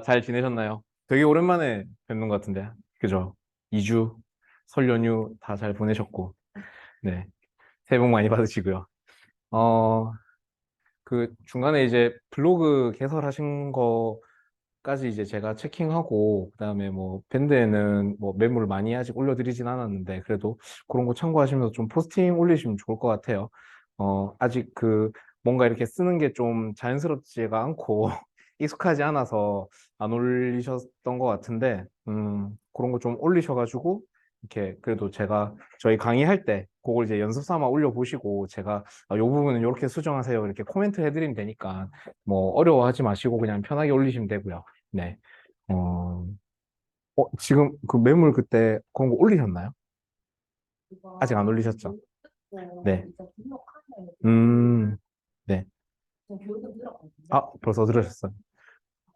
잘 지내셨나요? 되게 오랜만에 뵙는 것 같은데, 그죠? 2주, 설 연휴 다 잘 보내셨고, 네. 새해 복 많이 받으시고요. 어, 그 중간에 이제 블로그 개설하신 거까지 이제 제가 체킹하고, 그다음에 뭐 밴드에는 뭐 매물 많이 아직 올려드리진 않았는데, 그래도 그런 거 참고하시면서 좀 포스팅 올리시면 좋을 것 같아요. 아직 뭔가 이렇게 쓰는 게 좀 자연스럽지가 않고, 익숙하지 않아서 안 올리셨던 것 같은데, 그런 거 좀 올리셔가지고, 이렇게 그래도 제가 저희 강의할 때 그걸 이제 연습 삼아 올려보시고, 제가 요 부분은 이렇게 수정하세요. 이렇게 코멘트 해드리면 되니까, 뭐 어려워하지 마시고 그냥 편하게 올리시면 되고요. 네. 어, 지금 그 매물 그때 그런 거 올리셨나요? 아직 안 올리셨죠? 네. 네. 아, 벌써 들으셨어요?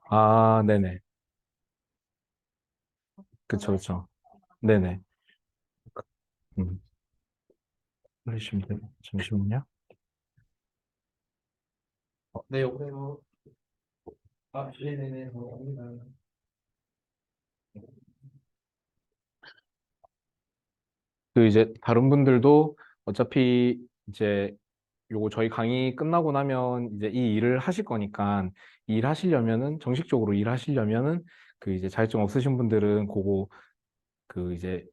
아, 네네. 그쵸, 그쵸. 네네. 음, 올리시면 돼요. 잠시만요. 네, 여보세요. 아, 네네네. 감사합니다. 이제 다른 분들도 어차피 이제 요거 저희 강의 끝나고 나면 이제 이 일을 하실 거니까 이 일 하시려면은 정식적으로 일하시려면은 이제 자격증 없으신 분들은 그거 이제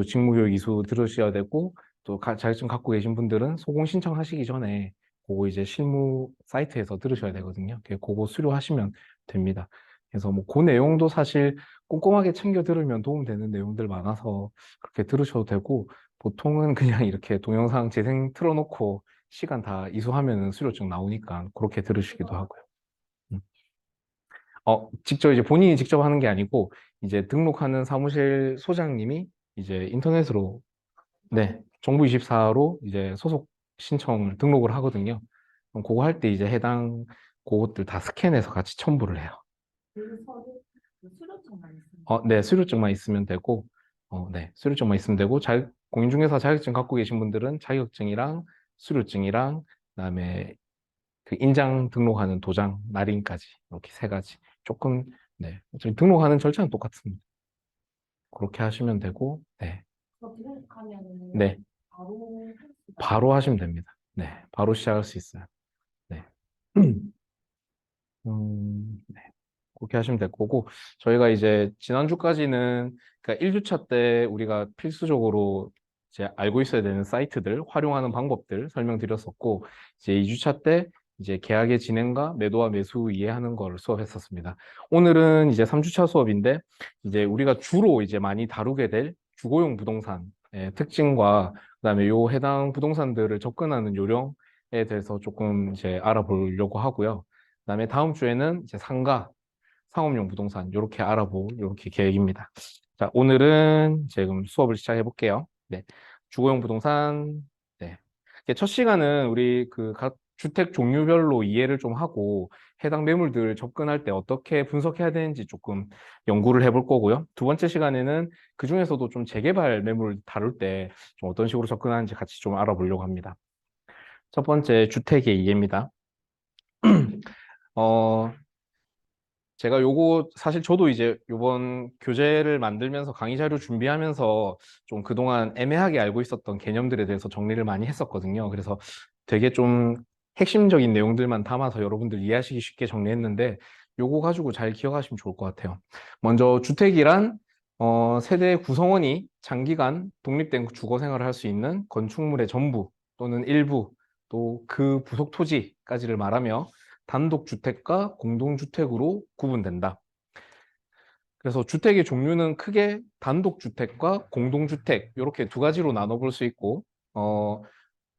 직무교육 이수 들으셔야 되고 또 자격증 갖고 계신 분들은 소공 신청하시기 전에 그거 이제 실무 사이트에서 들으셔야 되거든요. 그거 수료하시면 됩니다. 그래서 뭐 그 내용도 사실 꼼꼼하게 챙겨 들으면 도움되는 내용들 많아서 그렇게 들으셔도 되고 보통은 그냥 이렇게 동영상 재생 틀어놓고 시간 다 이수하면은 수료증 나오니까 그렇게 들으시기도 하고요. 음. 직접 이제 본인이 직접 하는 게 아니고 이제 등록하는 사무실 소장님이 이제 인터넷으로 네, 정부24로 이제 소속 신청을 등록을 하거든요. 그럼 그거 할 때 이제 해당 그것들 다 스캔해서 같이 첨부를 해요. 네, 수료증만 있으면 되고, 네, 수료증만 있으면 되고, 공인중개사 자격증 갖고 계신 분들은 자격증이랑 수료증이랑, 그다음에 그 인장 등록하는 도장, 날인까지 이렇게 세 가지. 조금, 네, 어차피 등록하는 절차는 똑같습니다. 그렇게 하시면 되고, 네, 네, 바로 하시면 됩니다. 네, 바로 시작할 수 있어요. 네. 네. 그렇게 하시면 될 거고, 저희가 이제 지난주까지는, 그러니까 1주차 때 우리가 필수적으로 이제 알고 있어야 되는 사이트들, 활용하는 방법들 설명드렸었고, 이제 2주차 때 이제 계약의 진행과 매도와 매수 이해하는 걸 수업했었습니다. 오늘은 이제 3주차 수업인데, 이제 우리가 주로 이제 많이 다루게 될 주거용 부동산의 특징과 그다음에 요 해당 부동산들을 접근하는 요령에 대해서 조금 이제 알아보려고 하고요. 그다음에 다음 주에는 이제 상업용 부동산 이렇게 알아볼 이렇게 계획입니다. 자, 오늘은 지금 수업을 시작해 볼게요. 네, 주거용 부동산. 네, 첫 시간은 우리 각 주택 종류별로 이해를 좀 하고 해당 매물들 접근할 때 어떻게 분석해야 되는지 조금 연구를 해볼 거고요. 두 번째 시간에는 그 중에서도 좀 재개발 매물 다룰 때 좀 어떤 식으로 접근하는지 같이 좀 알아보려고 합니다. 첫 번째 주택의 이해입니다. 어, 제가 요거 사실 저도 이제 요번 교재를 만들면서 강의 자료 준비하면서 좀 그동안 애매하게 알고 있었던 개념들에 대해서 정리를 많이 했었거든요. 그래서 되게 좀 핵심적인 내용들만 담아서 여러분들 이해하시기 쉽게 정리했는데 요거 가지고 잘 기억하시면 좋을 것 같아요. 먼저 주택이란 세대 구성원이 장기간 독립된 주거 생활을 할 수 있는 건축물의 전부 또는 일부 또 그 부속 토지까지를 말하며 단독주택과 공동주택으로 구분된다. 그래서 주택의 종류는 크게 단독주택과 공동주택 이렇게 두 가지로 나눠볼 수 있고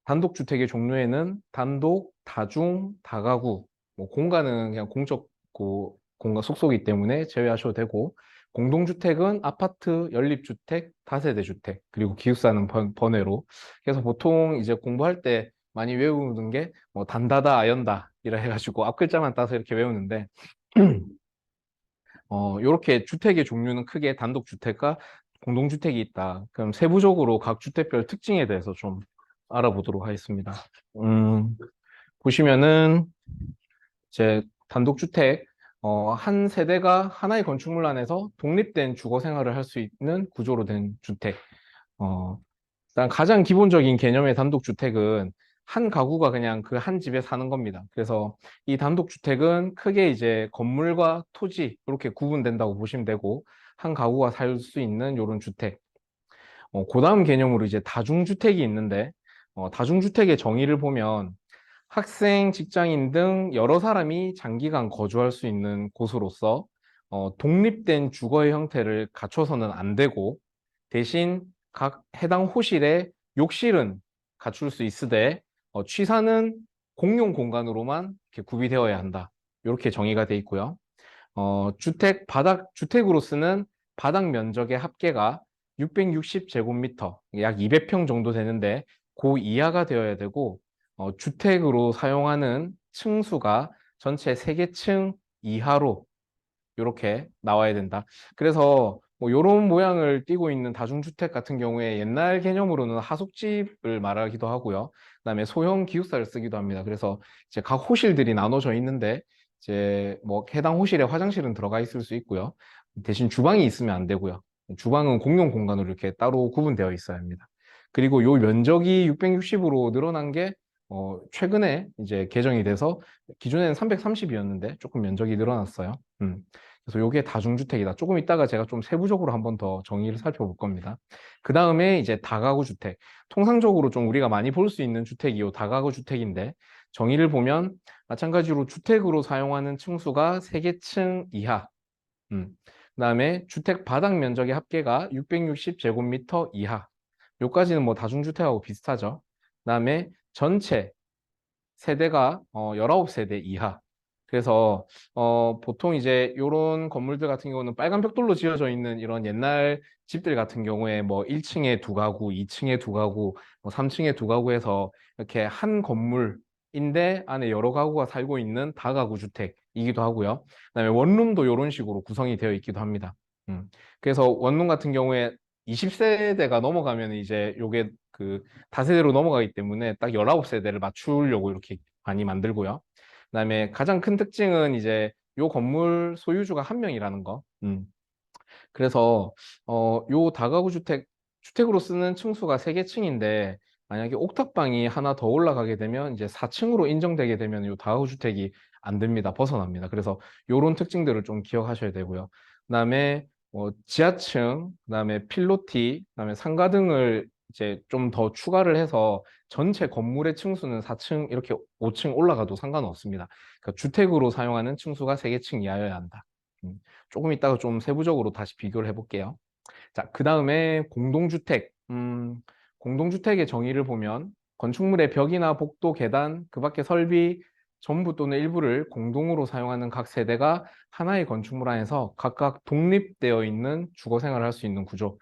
단독주택의 종류에는 단독, 다중, 다가구 뭐 공간은 그냥 공적 공간 속속이기 때문에 제외하셔도 되고 공동주택은 아파트, 연립주택, 다세대주택 그리고 기숙사는 번외로 그래서 보통 이제 공부할 때 많이 외우는 게 뭐 단다다 아연다 이라 해가지고 앞글자만 따서 이렇게 외우는데 이렇게 주택의 종류는 크게 단독주택과 공동주택이 있다. 그럼 세부적으로 각 주택별 특징에 대해서 좀 알아보도록 하겠습니다. 보시면은 제 단독주택 한 세대가 하나의 건축물 안에서 독립된 주거 생활을 할 수 있는 구조로 된 주택. 어, 일단 가장 기본적인 개념의 단독주택은 한 가구가 그냥 그 한 집에 사는 겁니다. 그래서 이 단독주택은 크게 이제 건물과 토지 이렇게 구분된다고 보시면 되고 한 가구가 살 수 있는 이런 주택. 그 다음 개념으로 이제 다중주택이 있는데 다중주택의 정의를 보면 학생, 직장인 등 여러 사람이 장기간 거주할 수 있는 곳으로서 독립된 주거의 형태를 갖춰서는 안 되고 대신 각 해당 호실에 욕실은 갖출 수 있으되 취사는 공용 공간으로만 이렇게 구비되어야 한다. 이렇게 정의가 돼 있고요. 주택으로 쓰는 바닥 면적의 합계가 660제곱미터, 약 200평 정도 되는데, 그 이하가 되어야 되고, 주택으로 사용하는 층수가 전체 3개층 이하로 이렇게 나와야 된다. 그래서 뭐 이런 모양을 띠고 있는 다중주택 같은 경우에 옛날 개념으로는 하숙집을 말하기도 하고요. 그다음에 소형 기숙사를 쓰기도 합니다. 그래서 이제 각 호실들이 나눠져 있는데 이제 뭐 해당 호실에 화장실은 들어가 있을 수 있고요. 대신 주방이 있으면 안 되고요. 주방은 공용 공간으로 이렇게 따로 구분되어 있어야 합니다. 그리고 요 면적이 660으로 늘어난 게 최근에 이제 개정이 돼서 기존에는 330이었는데 조금 면적이 늘어났어요. 그래서 이게 다중주택이다. 조금 이따가 제가 좀 세부적으로 한번 더 정의를 살펴볼 겁니다. 그 다음에 이제 다가구 주택. 통상적으로 좀 우리가 많이 볼 수 있는 주택이 요 다가구 주택인데 정의를 보면 마찬가지로 주택으로 사용하는 층수가 3개층 이하. 음. 그다음에 주택 바닥 면적의 합계가 660제곱미터 이하. 요까지는 뭐 다중주택하고 비슷하죠. 그다음에 전체 세대가 19세대 이하. 그래서 보통 이제 요런 건물들 같은 경우는 빨간 벽돌로 지어져 있는 이런 옛날 집들 같은 경우에 뭐 1층에 두 가구, 2층에 두 가구, 뭐 3층에 두 가구 해서 이렇게 한 건물인데 안에 여러 가구가 살고 있는 다가구 주택이기도 하고요. 그다음에 원룸도 이런 식으로 구성이 되어 있기도 합니다. 음. 그래서 원룸 같은 경우에 20세대가 넘어가면 이제 요게 그 다세대로 넘어가기 때문에 딱 19세대를 맞추려고 이렇게 많이 만들고요. 그다음에 가장 큰 특징은 이제 요 건물 소유주가 한 명이라는 거. 그래서 요 다가구 주택으로 쓰는 층수가 3개층인데 만약에 옥탑방이 하나 더 올라가게 되면 이제 4층으로 인정되게 되면 요 다가구 주택이 안 됩니다. 벗어납니다. 그래서 요런 특징들을 좀 기억하셔야 되고요. 그다음에 지하층, 그다음에 필로티, 그다음에 상가 등을 이제 좀 더 추가를 해서 전체 건물의 층수는 4층 이렇게 5층 올라가도 상관없습니다. 그러니까 주택으로 사용하는 층수가 3개층 이하여야 한다. 음, 조금 이따가 좀 세부적으로 다시 비교를 해볼게요. 자, 그 다음에 공동주택. 공동주택의 정의를 보면 건축물의 벽이나 복도, 계단, 그 밖의 설비 전부 또는 일부를 공동으로 사용하는 각 세대가 하나의 건축물 안에서 각각 독립되어 있는 주거 생활을 할 수 있는 구조.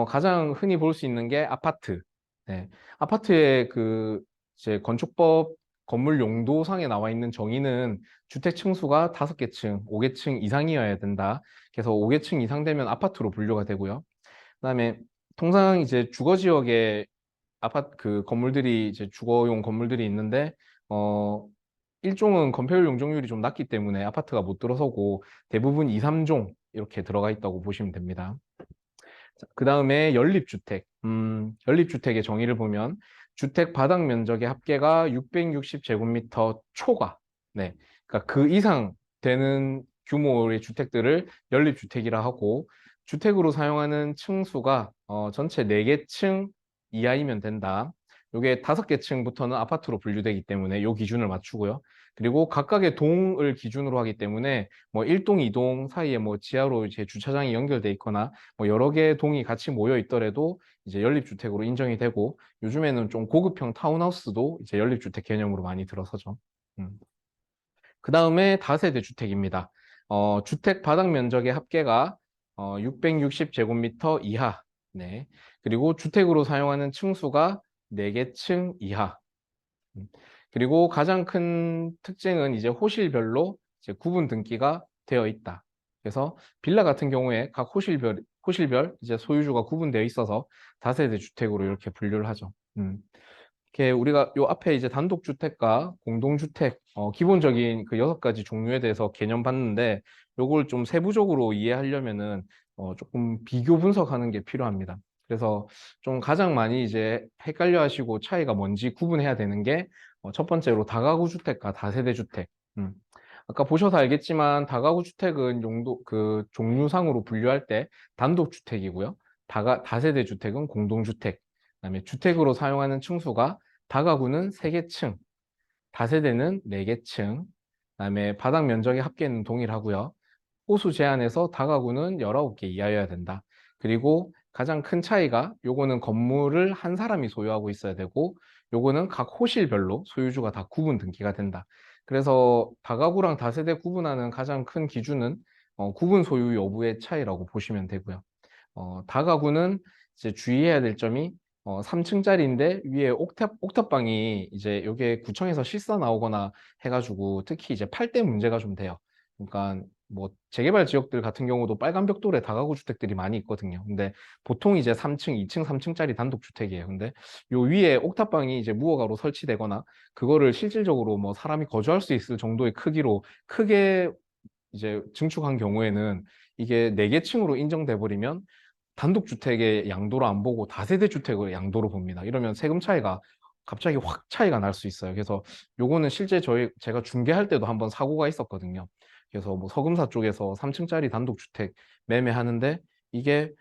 가장 흔히 볼 수 있는 게 아파트. 네. 아파트의 그 이제 건축법 건물 용도상에 나와 있는 정의는 주택 층수가 5개 층, 5개층 이상이어야 된다. 그래서 5개층 이상 되면 아파트로 분류가 되고요. 그다음에 통상 이제 주거 지역에 아파트 그 건물들이 이제 주거용 건물들이 있는데 어 일종은 건폐율 용적률이 좀 낮기 때문에 아파트가 못 들어서고 대부분 2, 3종 이렇게 들어가 있다고 보시면 됩니다. 그 다음에 연립주택. 연립주택의 정의를 보면 주택 바닥 면적의 합계가 660제곱미터 초과. 네. 그러니까 그 이상 되는 규모의 주택들을 연립주택이라 하고 주택으로 사용하는 층수가 전체 4개층 이하이면 된다. 요게 5개층부터는 아파트로 분류되기 때문에 요 기준을 맞추고요. 그리고 각각의 동을 기준으로 하기 때문에 뭐 1동, 2동 사이에 뭐 지하로 이제 주차장이 연결돼 있거나 뭐 여러 개의 동이 같이 모여 있더라도 이제 연립주택으로 인정이 되고 요즘에는 좀 고급형 타운하우스도 이제 연립주택 개념으로 많이 들어서죠. 그 다음에 다세대 주택입니다. 주택 바닥 면적의 합계가 660제곱미터 이하. 네. 그리고 주택으로 사용하는 층수가 4개층 이하. 음. 그리고 가장 큰 특징은 이제 호실별로 이제 구분 등기가 되어 있다. 그래서 빌라 같은 경우에 각 호실별 이제 소유주가 구분되어 있어서 다세대 주택으로 이렇게 분류를 하죠. 이렇게 우리가 요 앞에 이제 단독주택과 공동주택, 기본적인 그 6가지 종류에 대해서 개념 봤는데, 요걸 좀 세부적으로 이해하려면은, 조금 비교 분석하는 게 필요합니다. 그래서 좀 가장 많이 이제 헷갈려 하시고 차이가 뭔지 구분해야 되는 게, 첫 번째로 다가구 주택과 다세대 주택. 음. 아까 보셔서 알겠지만, 다가구 주택은 용도, 그 종류상으로 분류할 때 단독주택이고요. 다세대 주택은 공동주택. 그다음에 주택으로 사용하는 층수가 다가구는 3개 층, 다세대는 4개 층, 그다음에 바닥 면적의 합계는 동일하고요. 호수 제한에서 다가구는 19개 이하여야 된다. 그리고 가장 큰 차이가 요거는 건물을 한 사람이 소유하고 있어야 되고 요거는 각 호실별로 소유주가 다 구분 등기가 된다. 그래서 다가구랑 다세대 구분하는 가장 큰 기준은 구분 소유 여부의 차이라고 보시면 되고요. 다가구는 이제 주의해야 될 점이 3층짜리인데 위에 옥탑방이 이제 요게 구청에서 실사 나오거나 해가지고 특히 이제 팔 때 문제가 좀 돼요. 그러니까 뭐 재개발 지역들 같은 경우도 빨간 벽돌에 다가구 주택들이 많이 있거든요. 근데 보통 이제 3층, 2층, 3층짜리 단독주택이에요. 근데 요 위에 옥탑방이 이제 무허가로 설치되거나 그거를 실질적으로 뭐 사람이 거주할 수 있을 정도의 크기로 크게 이제 증축한 경우에는 이게 4개 층으로 인정돼 버리면 단독주택의 양도로 안 보고 다세대 주택을 양도로 봅니다. 이러면 세금 차이가 갑자기 확 차이가 날 수 있어요. 그래서 요거는 실제 제가 중개할 때도 한번 사고가 있었거든요. 그래서 뭐 서금사 쪽에서 3층짜리 단독주택 매매하는데 이게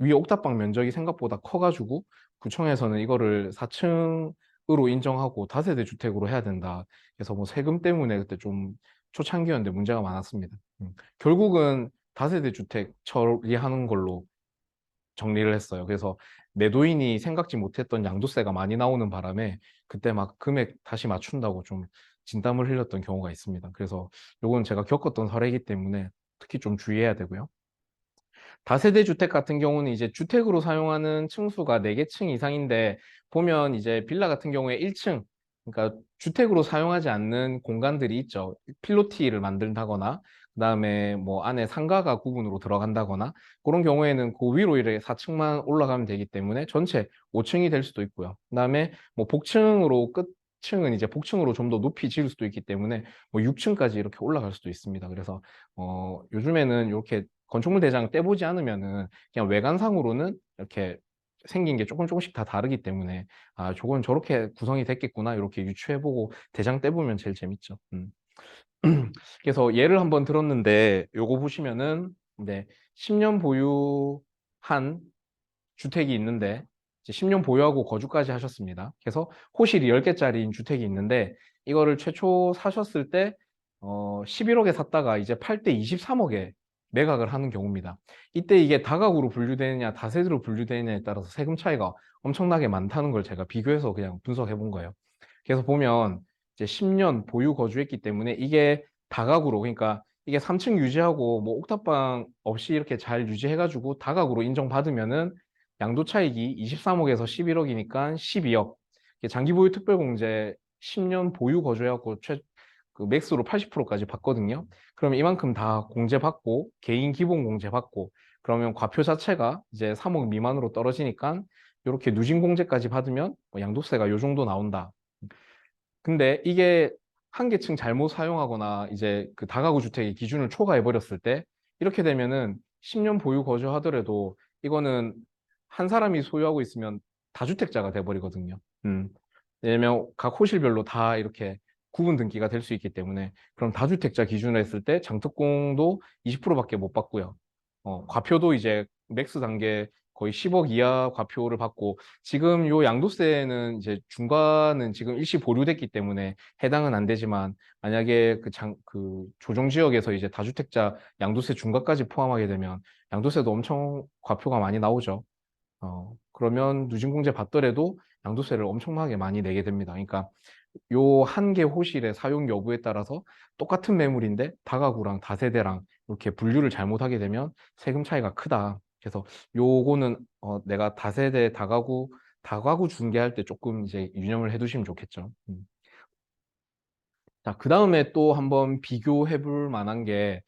위에 옥탑방 면적이 생각보다 커가지고 구청에서는 이거를 4층으로 인정하고 다세대 주택으로 해야 된다. 그래서 뭐 세금 때문에 그때 좀 초창기였는데 문제가 많았습니다. 결국은 다세대 주택 처리하는 걸로 정리를 했어요. 그래서 매도인이 생각지 못했던 양도세가 많이 나오는 바람에 그때 막 금액 다시 맞춘다고 좀 진땀을 흘렸던 경우가 있습니다. 그래서 요건 제가 겪었던 사례이기 때문에 특히 좀 주의해야 되고요. 다세대 주택 같은 경우는 이제 주택으로 사용하는 층수가 4개 층 이상인데 보면 이제 빌라 같은 경우에 1층, 그러니까 주택으로 사용하지 않는 공간들이 있죠. 필로티를 만든다거나 그다음에 뭐 안에 상가가 구분으로 들어간다거나 그런 경우에는 그 위로 이렇게 4층만 올라가면 되기 때문에 전체 5층이 될 수도 있고요. 그다음에 뭐 복층으로 끝층은 이제 복층으로 좀 더 높이 지을 수도 있기 때문에 뭐 6층까지 이렇게 올라갈 수도 있습니다. 그래서 요즘에는 이렇게 건축물 대장 떼보지 않으면은 그냥 외관상으로는 이렇게 생긴 게 조금 조금씩 다 다르기 때문에 아, 저건 저렇게 구성이 됐겠구나 이렇게 유추해보고 대장 떼보면 제일 재밌죠. 그래서 예를 한번 들었는데 요거 보시면은 네, 10년 보유한 주택이 있는데 이제 10년 보유하고 거주까지 하셨습니다. 그래서 호실이 10개짜리인 주택이 있는데 이거를 최초 사셨을 때 11억에 샀다가 이제 팔 때 23억에 매각을 하는 경우입니다. 이때 이게 다가구로 분류되느냐 다세대로 분류되느냐에 따라서 세금 차이가 엄청나게 많다는 걸 제가 비교해서 그냥 분석해 본 거예요. 그래서 보면 이제 10년 보유 거주했기 때문에 이게 다가구로 그러니까 이게 3층 유지하고 뭐 옥탑방 없이 이렇게 잘 유지해가지고 다가구로 인정받으면은 양도 차익이 23억에서 11억이니까 12억. 장기 보유 특별공제 10년 보유 거주해갖고 그 맥스로 80%까지 받거든요. 그러면 이만큼 다 공제받고 개인 기본 공제받고 그러면 과표 자체가 이제 3억 미만으로 떨어지니까 이렇게 누진 공제까지 받으면 뭐 양도세가 요 정도 나온다. 근데 이게 한 개층 잘못 사용하거나 이제 그 다가구 주택의 기준을 초과해 버렸을 때 이렇게 되면은 10년 보유 거주하더라도 이거는 한 사람이 소유하고 있으면 다주택자가 돼 버리거든요. 왜냐면 각 호실별로 다 이렇게 구분 등기가 될 수 있기 때문에 그럼 다주택자 기준으로 했을 때 장특공도 20%밖에 못 받고요. 과표도 이제 맥스 단계 거의 10억 이하 과표를 받고 지금 요 양도세는 이제 중과는 지금 일시 보류됐기 때문에 해당은 안 되지만 만약에 그 조정 지역에서 이제 다주택자 양도세 중과까지 포함하게 되면 양도세도 엄청 과표가 많이 나오죠. 그러면 누진공제 받더라도 양도세를 엄청나게 많이 내게 됩니다. 그러니까 요 한 개 호실의 사용 여부에 따라서 똑같은 매물인데 다가구랑 다세대랑 이렇게 분류를 잘못하게 되면 세금 차이가 크다. 그래서 요거는 내가 다세대 다가구 중개할 때 조금 이제 유념을 해두시면 좋겠죠. 자, 그 다음에 또 한번 비교해 볼 만한 게,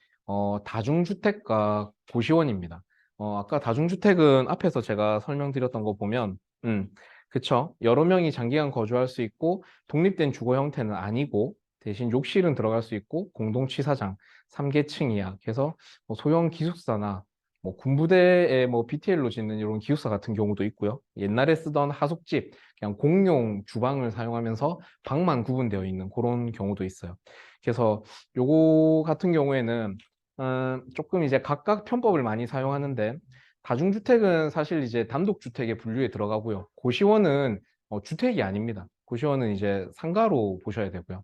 다중주택과 고시원입니다. 아까 다중주택은 앞에서 제가 설명드렸던 거 보면, 그쵸? 여러 명이 장기간 거주할 수 있고 독립된 주거 형태는 아니고 대신 욕실은 들어갈 수 있고 공동 취사장 3계층 이하. 그래서 뭐 소형 기숙사나 뭐 군부대에 뭐 BTL로 짓는 이런 기숙사 같은 경우도 있고요. 옛날에 쓰던 하숙집, 그냥 공용 주방을 사용하면서 방만 구분되어 있는 그런 경우도 있어요. 그래서 요거 같은 경우에는 조금 이제 각각 편법을 많이 사용하는데 다중주택은 사실 이제 단독주택의 분류에 들어가고요. 고시원은 주택이 아닙니다. 고시원은 이제 상가로 보셔야 되고요.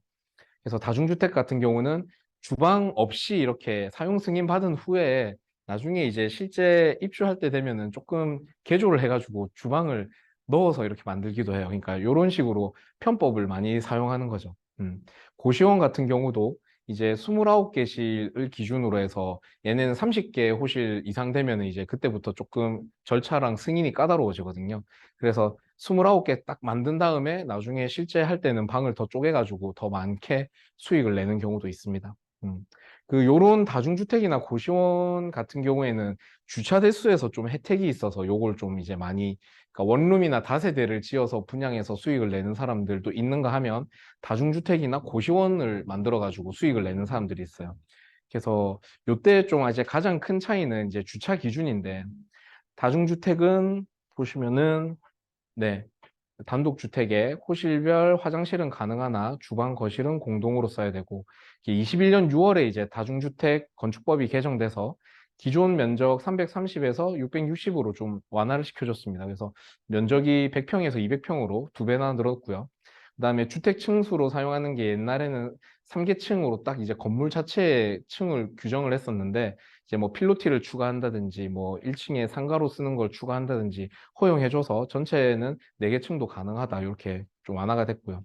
그래서 다중주택 같은 경우는 주방 없이 이렇게 사용 승인 받은 후에 나중에 이제 실제 입주할 때 되면은 조금 개조를 해가지고 주방을 넣어서 이렇게 만들기도 해요. 그러니까 이런 식으로 편법을 많이 사용하는 거죠. 고시원 같은 경우도 이제 29개실을 기준으로 해서 얘네는 30개 호실 이상 되면 이제 그때부터 조금 절차랑 승인이 까다로워지거든요. 그래서 29개 딱 만든 다음에 나중에 실제 할 때는 방을 더 쪼개가지고 더 많게 수익을 내는 경우도 있습니다. 음. 요런 다중주택이나 고시원 같은 경우에는 주차 대수에서 좀 혜택이 있어서 요걸 좀 이제 많이, 그러니까 원룸이나 다세대를 지어서 분양해서 수익을 내는 사람들도 있는가 하면 다중주택이나 고시원을 만들어가지고 수익을 내는 사람들이 있어요. 그래서 요때 좀 이제 가장 큰 차이는 이제 주차 기준인데 다중주택은 보시면은 네. 단독주택에 호실별 화장실은 가능하나 주방, 거실은 공동으로 써야 되고 21년 6월에 이제 다중주택 건축법이 개정돼서 기존 면적 330에서 660으로 좀 완화를 시켜줬습니다. 그래서 면적이 100평에서 200평으로 두 배나 늘었고요. 그다음에 주택 층수로 사용하는 게 옛날에는 3계층으로 딱 이제 건물 자체의 층을 규정을 했었는데 이제 뭐 필로티를 추가한다든지 뭐 1층에 상가로 쓰는 걸 추가한다든지 허용해줘서 전체는 4개 층도 가능하다 이렇게 좀 완화가 됐고요.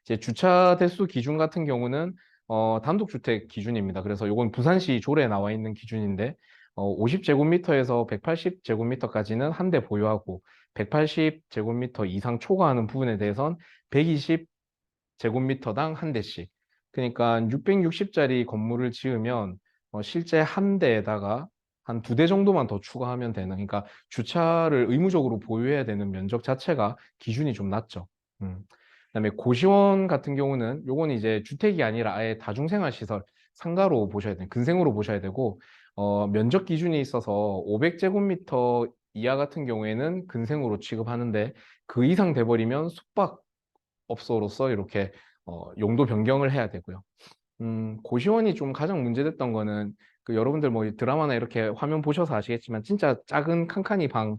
이제 주차 대수 기준 같은 경우는 단독주택 기준입니다. 그래서 이건 부산시 조례에 나와 있는 기준인데 50제곱미터에서 180제곱미터까지는 한 대 보유하고 180제곱미터 이상 초과하는 부분에 대해선 120제곱미터당 한 대씩. 그러니까 660짜리 건물을 지으면 실제 한 대에다가 한 두 대 정도만 더 추가하면 되는, 그러니까 주차를 의무적으로 보유해야 되는 면적 자체가 기준이 좀 낮죠. 음. 그다음에 고시원 같은 경우는 요건 이제 주택이 아니라 아예 다중생활시설 상가로 보셔야 돼요. 근생으로 보셔야 되고 면적 기준이 있어서 500제곱미터 이하 같은 경우에는 근생으로 취급하는데 그 이상 돼버리면 숙박업소로서 이렇게 용도 변경을 해야 되고요. 고시원이 좀 가장 문제됐던 거는 그 여러분들 뭐 드라마나 이렇게 화면 보셔서 아시겠지만 진짜 작은 칸칸이 방,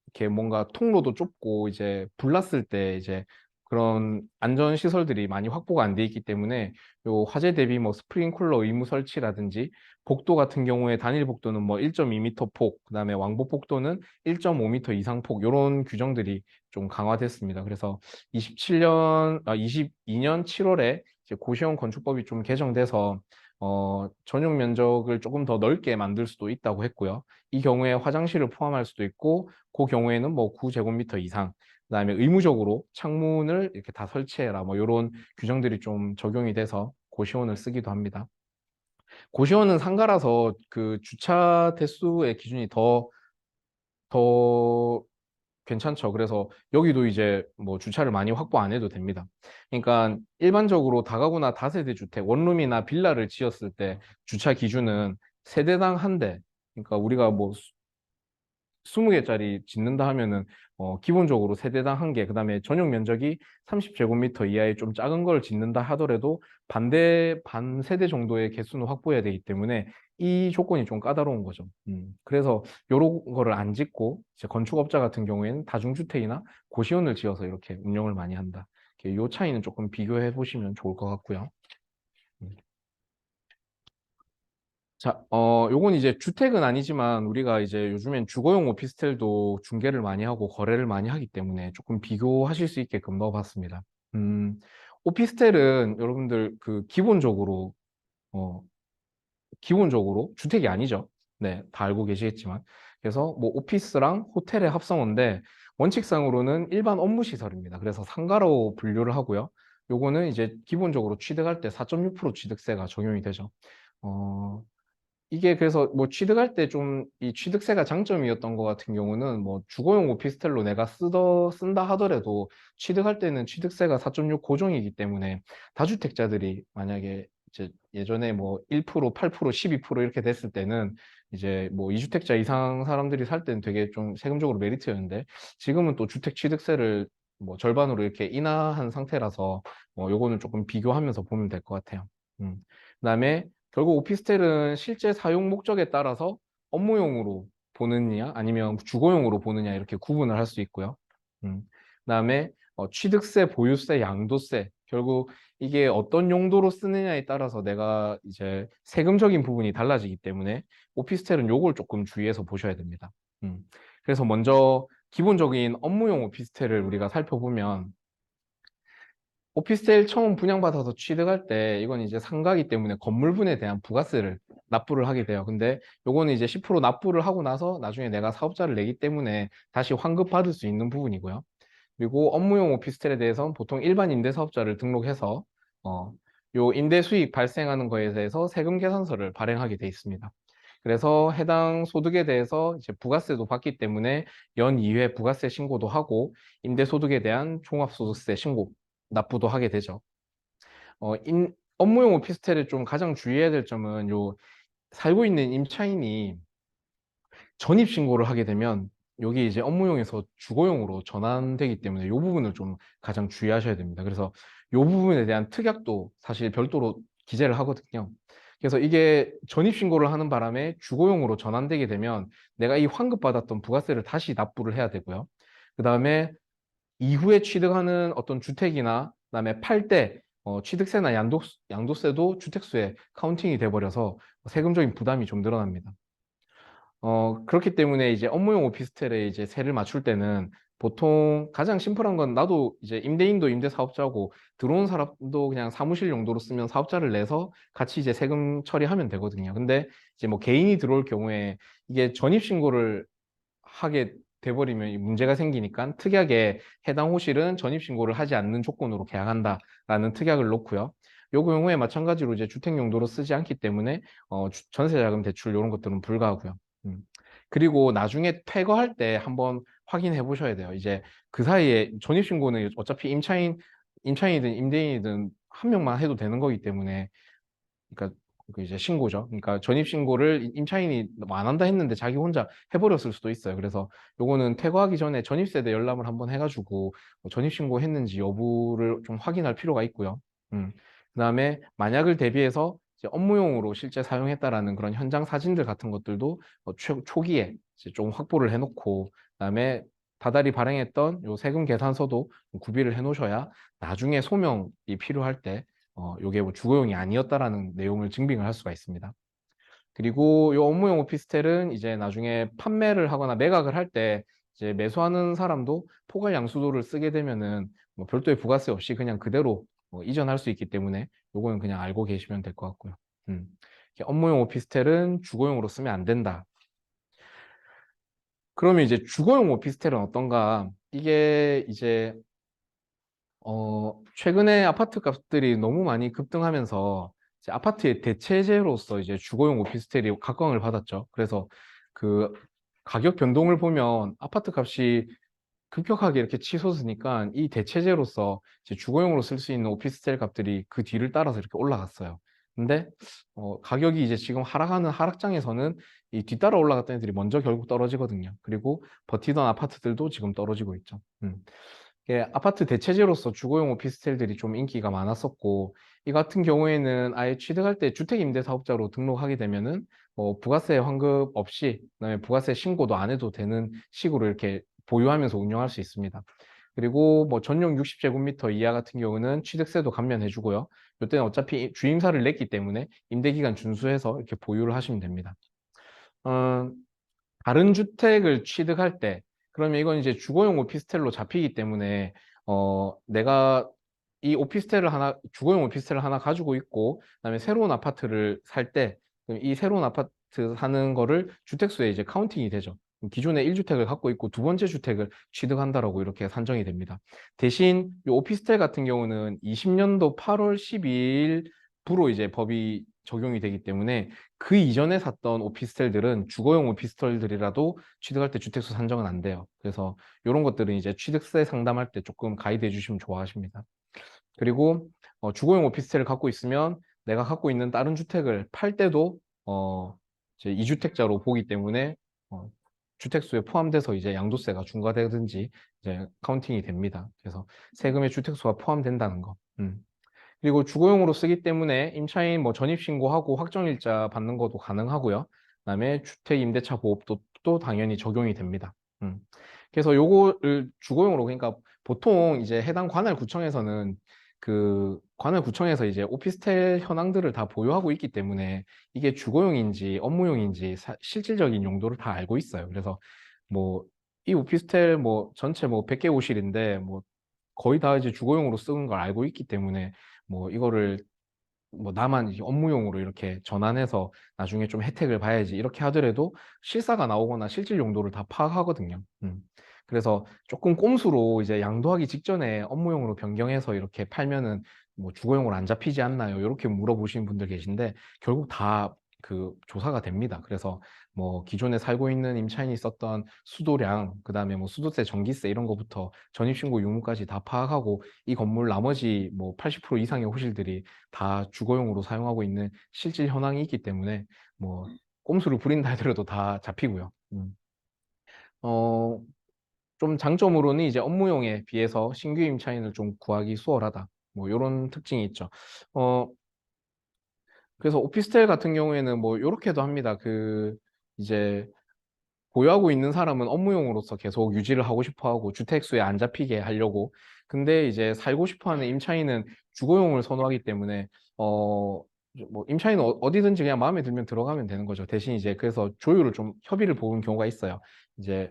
이렇게 뭔가 통로도 좁고 이제 불났을 때 이제 그런 안전 시설들이 많이 확보가 안 돼 있기 때문에 요 화재 대비 뭐 스프링클러 의무 설치라든지 복도 같은 경우에 단일 복도는 뭐 1.2m 폭, 그다음에 왕복 복도는 1.5m 이상 폭 요런 규정들이 좀 강화됐습니다. 그래서 22년 7월에 이제 고시원 건축법이 좀 개정돼서 전용 면적을 조금 더 넓게 만들 수도 있다고 했고요. 이 경우에 화장실을 포함할 수도 있고 그 경우에는 뭐 9제곱미터 이상, 그다음에 의무적으로 창문을 이렇게 다 설치해라 뭐 이런 규정들이 좀 적용이 돼서 고시원을 쓰기도 합니다. 고시원은 상가라서 그 주차 대수의 기준이 더 괜찮죠. 그래서 여기도 이제 뭐 주차를 많이 확보 안 해도 됩니다. 그러니까 일반적으로 다가구나 다세대 주택, 원룸이나 빌라를 지었을 때 주차 기준은 세대당 한 대. 그러니까 우리가 뭐 20개짜리 짓는다 하면은 기본적으로 세대당 한 개, 그다음에 전용 면적이 30제곱미터 이하의 좀 작은 걸 짓는다 하더라도 반 세대 정도의 개수는 확보해야 되기 때문에 이 조건이 좀 까다로운 거죠. 그래서 요런 거를 안 짓고 이제 건축업자 같은 경우에는 다중주택이나 고시원을 지어서 이렇게 운영을 많이 한다. 요 차이는 조금 비교해 보시면 좋을 것 같고요. 음. 자, 요건 이제 주택은 아니지만 우리가 이제 요즘엔 주거용 오피스텔도 중개를 많이 하고 거래를 많이 하기 때문에 조금 비교하실 수 있게끔 넣어봤습니다. 음, 오피스텔은 여러분들 그 어, 기본적으로 주택이 아니죠. 네, 다 알고 계시겠지만. 그래서 뭐 오피스랑 호텔의 합성어인데 원칙상으로는 일반 업무 시설입니다. 그래서 상가로 분류를 하고요. 요거는 이제 기본적으로 취득할 때 4.6% 취득세가 적용이 되죠. 어, 이게 그래서 뭐 취득할 때 좀 이 취득세가 장점이었던 것 같은 경우는 뭐 주거용 오피스텔로 내가 쓴다 하더라도 취득할 때는 취득세가 4.6 고정이기 때문에 다주택자들이 만약에 이제 예전에 뭐 1%, 8%, 12% 이렇게 됐을 때는 이제 뭐 2주택자 이상 사람들이 살 때는 되게 좀 세금적으로 메리트였는데 지금은 또 주택 취득세를 뭐 절반으로 이렇게 인하한 상태라서 요거는 조금 비교하면서 보면 될 것 같아요. 그다음에 결국 오피스텔은 실제 사용 목적에 따라서 업무용으로 보느냐 아니면 주거용으로 보느냐 이렇게 구분을 할 수 있고요. 음, 그다음에 취득세, 보유세, 양도세 결국 이게 어떤 용도로 쓰느냐에 따라서 내가 이제 세금적인 부분이 달라지기 때문에 오피스텔은 요걸 조금 주의해서 보셔야 됩니다. 음, 그래서 먼저 기본적인 업무용 오피스텔을 우리가 살펴보면 오피스텔 처음 분양받아서 취득할 때 이건 이제 상가이기 때문에 건물분에 대한 부가세를 납부를 하게 돼요. 근데 요거는 이제 10% 납부를 하고 나서 나중에 내가 사업자를 내기 때문에 다시 환급받을 수 있는 부분이고요. 그리고 업무용 오피스텔에 대해서는 보통 일반 임대사업자를 등록해서 요 임대 수익 발생하는 거에 대해서 세금 계산서를 발행하게 돼 있습니다. 그래서 해당 소득에 대해서 이제 부가세도 받기 때문에 연 2회 부가세 신고도 하고 임대소득에 대한 종합소득세 신고 납부도 하게 되죠. 업무용 오피스텔에 좀 가장 주의해야 될 점은 요 살고 있는 임차인이 전입 신고를 하게 되면 여기 이제 업무용에서 주거용으로 전환되기 때문에 이 부분을 좀 가장 주의하셔야 됩니다. 그래서 이 부분에 대한 특약도 사실 별도로 기재를 하거든요. 그래서 이게 전입 신고를 하는 바람에 주거용으로 전환되게 되면 내가 이 환급받았던 부가세를 다시 납부를 해야 되고요. 그 다음에 이후에 취득하는 어떤 주택이나 그다음에 팔 때 취득세나 양도세도 주택수에 카운팅이 돼버려서 세금적인 부담이 좀 늘어납니다. 그렇기 때문에 이제 업무용 오피스텔에 이제 세를 맞출 때는 보통 가장 심플한 건 나도 이제 임대인도 임대사업자고 들어온 사람도 그냥 사무실 용도로 쓰면 사업자를 내서 같이 이제 세금 처리하면 되거든요. 근데 이제 뭐 개인이 들어올 경우에 이게 전입신고를 하게 돼버리면 이 문제가 생기니까 특약에 해당 호실은 전입신고를 하지 않는 조건으로 계약한다라는 특약을 놓고요. 요 경우에 마찬가지로 이제 주택 용도로 쓰지 않기 때문에 전세자금 대출 이런 것들은 불가하고요. 음. 그리고 나중에 퇴거할 때 한번 확인해 보셔야 돼요. 이제 그 사이에 전입신고는 어차피 임차인이든 임대인이든 한 명만 해도 되는 거기 때문에 그러니까 그 이제 신고죠. 그러니까 전입 신고를 임차인이 뭐안 한다 했는데 자기 혼자 해버렸을 수도 있어요. 그래서 요거는 퇴거하기 전에 전입세대 열람을 한번 해가지고 전입 신고했는지 여부를 좀 확인할 필요가 있고요. 그다음에 만약을 대비해서 이제 업무용으로 실제 사용했다라는 그런 현장 사진들 같은 것들도 초기에 이제 좀 확보를 해놓고 그다음에 다달이 발행했던 요 세금 계산서도 구비를 해놓으셔야 나중에 소명이 필요할 때 요게 뭐 주거용이 아니었다라는 내용을 증빙을 할 수가 있습니다. 그리고 요 업무용 오피스텔은 이제 나중에 판매를 하거나 매각을 할 때 이제 매수하는 사람도 포괄 양수도를 쓰게 되면은 뭐 별도의 부가세 없이 그냥 그대로 이전할 수 있기 때문에 요거는 그냥 알고 계시면 될 것 같고요. 업무용 오피스텔은 주거용으로 쓰면 안 된다. 그러면 이제 주거용 오피스텔은 어떤가? 이게 이제 최근에 아파트 값들이 너무 많이 급등하면서 이제 아파트의 대체제로서 이제 주거용 오피스텔이 각광을 받았죠. 그래서 그 가격 변동을 보면 아파트 값이 급격하게 이렇게 치솟으니까 이 대체제로서 이제 주거용으로 쓸 수 있는 오피스텔 값들이 그 뒤를 따라서 이렇게 올라갔어요. 근데 가격이 이제 지금 하락하는 하락장에서는 이 뒤따라 올라갔던 애들이 먼저 결국 떨어지거든요. 그리고 버티던 아파트들도 지금 떨어지고 있죠. 아파트 대체제로서 주거용 오피스텔들이 좀 인기가 많았었고 이 같은 경우에는 아예 취득할 때 주택임대사업자로 등록하게 되면은 부가세 환급 없이 그다음에 부가세 신고도 안 해도 되는 식으로 이렇게 보유하면서 운영할 수 있습니다. 그리고 뭐 전용 60제곱미터 이하 같은 경우는 취득세도 감면해 주고요. 이때는 어차피 주임사를 냈기 때문에 임대기간 준수해서 이렇게 보유를 하시면 됩니다. 어, 다른 주택을 취득할 때 그러면 이건 이제 주거용 오피스텔로 잡히기 때문에 내가 이 오피스텔을 하나 주거용 오피스텔을 하나 가지고 있고 그다음에 새로운 아파트를 살 때 이 새로운 아파트 사는 거를 주택수에 이제 카운팅이 되죠. 기존에 1주택을 갖고 있고 두 번째 주택을 취득한다라고 이렇게 산정이 됩니다. 대신 이 오피스텔 같은 경우는 20년도 8월 12일부로 이제 법이 적용이 되기 때문에 그 이전에 샀던 오피스텔들은 주거용 오피스텔들이라도 취득할 때 주택수 산정은 안 돼요. 그래서 이런 것들은 이제 취득세 상담할 때 조금 가이드 해주시면 좋아하십니다. 그리고 주거용 오피스텔을 갖고 있으면 내가 갖고 있는 다른 주택을 팔 때도 이제 이주택자로 보기 때문에 어, 주택수에 포함돼서 이제 양도세가 중과되든지 이제 카운팅이 됩니다. 그래서 세금에 주택수가 포함된다는 거. 그리고 주거용으로 쓰기 때문에 임차인 뭐 전입신고하고 확정일자 받는 것도 가능하고요. 그다음에 주택임대차 보호법도 또 당연히 적용이 됩니다. 음. 그래서 요거를 주거용으로 그러니까 보통 이제 해당 관할구청에서는 그 관할구청에서 이제 오피스텔 현황들을 다 보유하고 있기 때문에 이게 주거용인지 업무용인지 실질적인 용도를 다 알고 있어요. 그래서 뭐 이 오피스텔 뭐 전체 뭐 100개 호실인데 뭐 거의 다 이제 주거용으로 쓰는 걸 알고 있기 때문에 뭐 이거를 뭐 나만 이제 업무용으로 이렇게 전환해서 나중에 좀 혜택을 봐야지 이렇게 하더라도 실사가 나오거나 실질 용도를 다 파악하거든요. 그래서 조금 꼼수로 이제 양도하기 직전에 업무용으로 변경해서 이렇게 팔면은 뭐 주거용으로 안 잡히지 않나요? 이렇게 물어보시는 분들 계신데 결국 다 그 조사가 됩니다. 그래서 뭐 기존에 살고 있는 임차인이 썼던 수도량, 그다음에 뭐 수도세, 전기세 이런 거부터 전입신고 유무까지 다 파악하고 이 건물 나머지 뭐 80% 이상의 호실들이 다 주거용으로 사용하고 있는 실질 현황이 있기 때문에 뭐 꼼수를 부린다 하더라도 다 잡히고요. 어, 좀 장점으로는 이제 업무용에 비해서 신규 임차인을 좀 구하기 수월하다. 뭐 이런 특징이 있죠. 어, 그래서 오피스텔 같은 경우에는 뭐 이렇게도 합니다. 그 이제 보유하고 있는 사람은 업무용으로서 계속 유지를 하고 싶어 하고 주택수에 안 잡히게 하려고. 근데 이제 살고 싶어 하는 임차인은 주거용을 선호하기 때문에 어, 뭐 임차인은 어디든지 그냥 마음에 들면 들어가면 되는 거죠. 대신 이제 그래서 조율을 좀 협의를 보는 경우가 있어요. 이제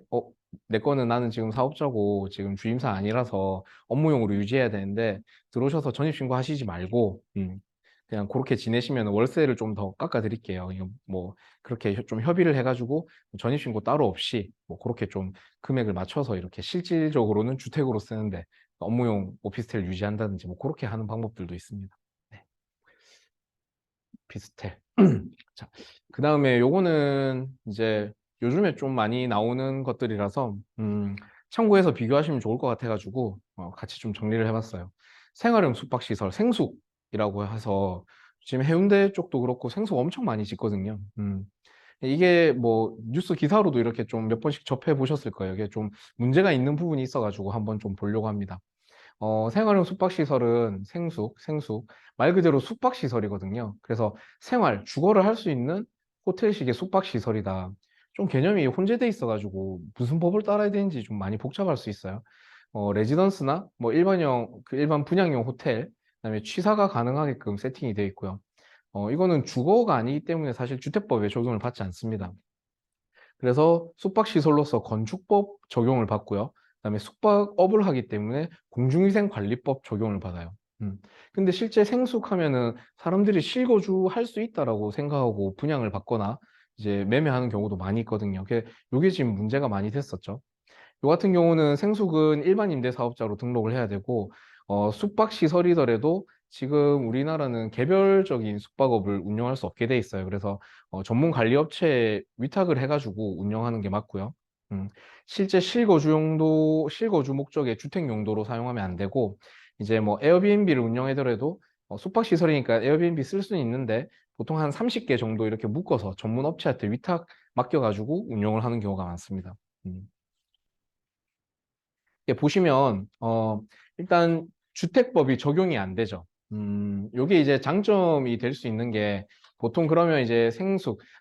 내 거는 나는 지금 사업자고 지금 주임사 아니라서 업무용으로 유지해야 되는데 들어오셔서 전입신고 하시지 말고 그냥 그렇게 지내시면 월세를 좀 더 깎아 드릴게요. 이거 뭐 그렇게 좀 협의를 해가지고 전입신고 따로 없이 뭐 그렇게 좀 금액을 맞춰서 이렇게 실질적으로는 주택으로 쓰는데 업무용 오피스텔 유지한다든지 뭐 그렇게 하는 방법들도 있습니다. 네, 오피스텔. 자, 그 다음에 요거는 이제 요즘에 좀 많이 나오는 것들이라서 참고해서 비교하시면 좋을 것 같아가지고 같이 좀 정리를 해봤어요. 생활형 숙박시설, 생숙이라고 해서 지금 해운대 쪽도 그렇고 생숙 엄청 많이 짓거든요. 이게 뭐 뉴스 기사로도 이렇게 좀 몇 번씩 접해 보셨을 거예요. 이게 좀 문제가 있는 부분이 있어가지고 한번 좀 보려고 합니다. 생활형 숙박시설은 생숙, 말 그대로 숙박시설이거든요. 그래서 생활, 주거를 할 수 있는 호텔식의 숙박시설이다. 좀 개념이 혼재돼 있어가지고 무슨 법을 따라야 되는지 좀 많이 복잡할 수 있어요. 레지던스나 뭐 일반 분양용 호텔, 그다음에 취사가 가능하게끔 세팅이 되어 있고요. 이거는 주거가 아니기 때문에 사실 주택법에 적용을 받지 않습니다. 그래서 숙박시설로서 건축법 적용을 받고요. 그다음에 숙박업을 하기 때문에 공중위생관리법 적용을 받아요. 근데 실제 생숙하면은 사람들이 실거주 할 수 있다라고 생각하고 분양을 받거나 이제 매매하는 경우도 많이 있거든요. 그게 지금 문제가 많이 됐었죠. 요 같은 경우는 생숙은 일반 임대사업자로 등록을 해야 되고 숙박시설이더라도 지금 우리나라는 개별적인 숙박업을 운영할 수 없게 돼 있어요. 그래서 전문 관리업체에 위탁을 해가지고 운영하는 게 맞고요. 음, 실제 실거주 목적의 주택 용도로 사용하면 안 되고 이제 뭐 에어비앤비를 운영하더라도 숙박시설이니까 에어비앤비 쓸 수는 있는데 보통 한 30개 정도 이렇게 묶어서 전문 업체한테 위탁 맡겨가지고 운영을 하는 경우가 많습니다. 음. 이게 보시면 일단 주택법이 적용이 안 되죠. 요게 이제 장점이 될 수 있는 게 보통 그러면 이제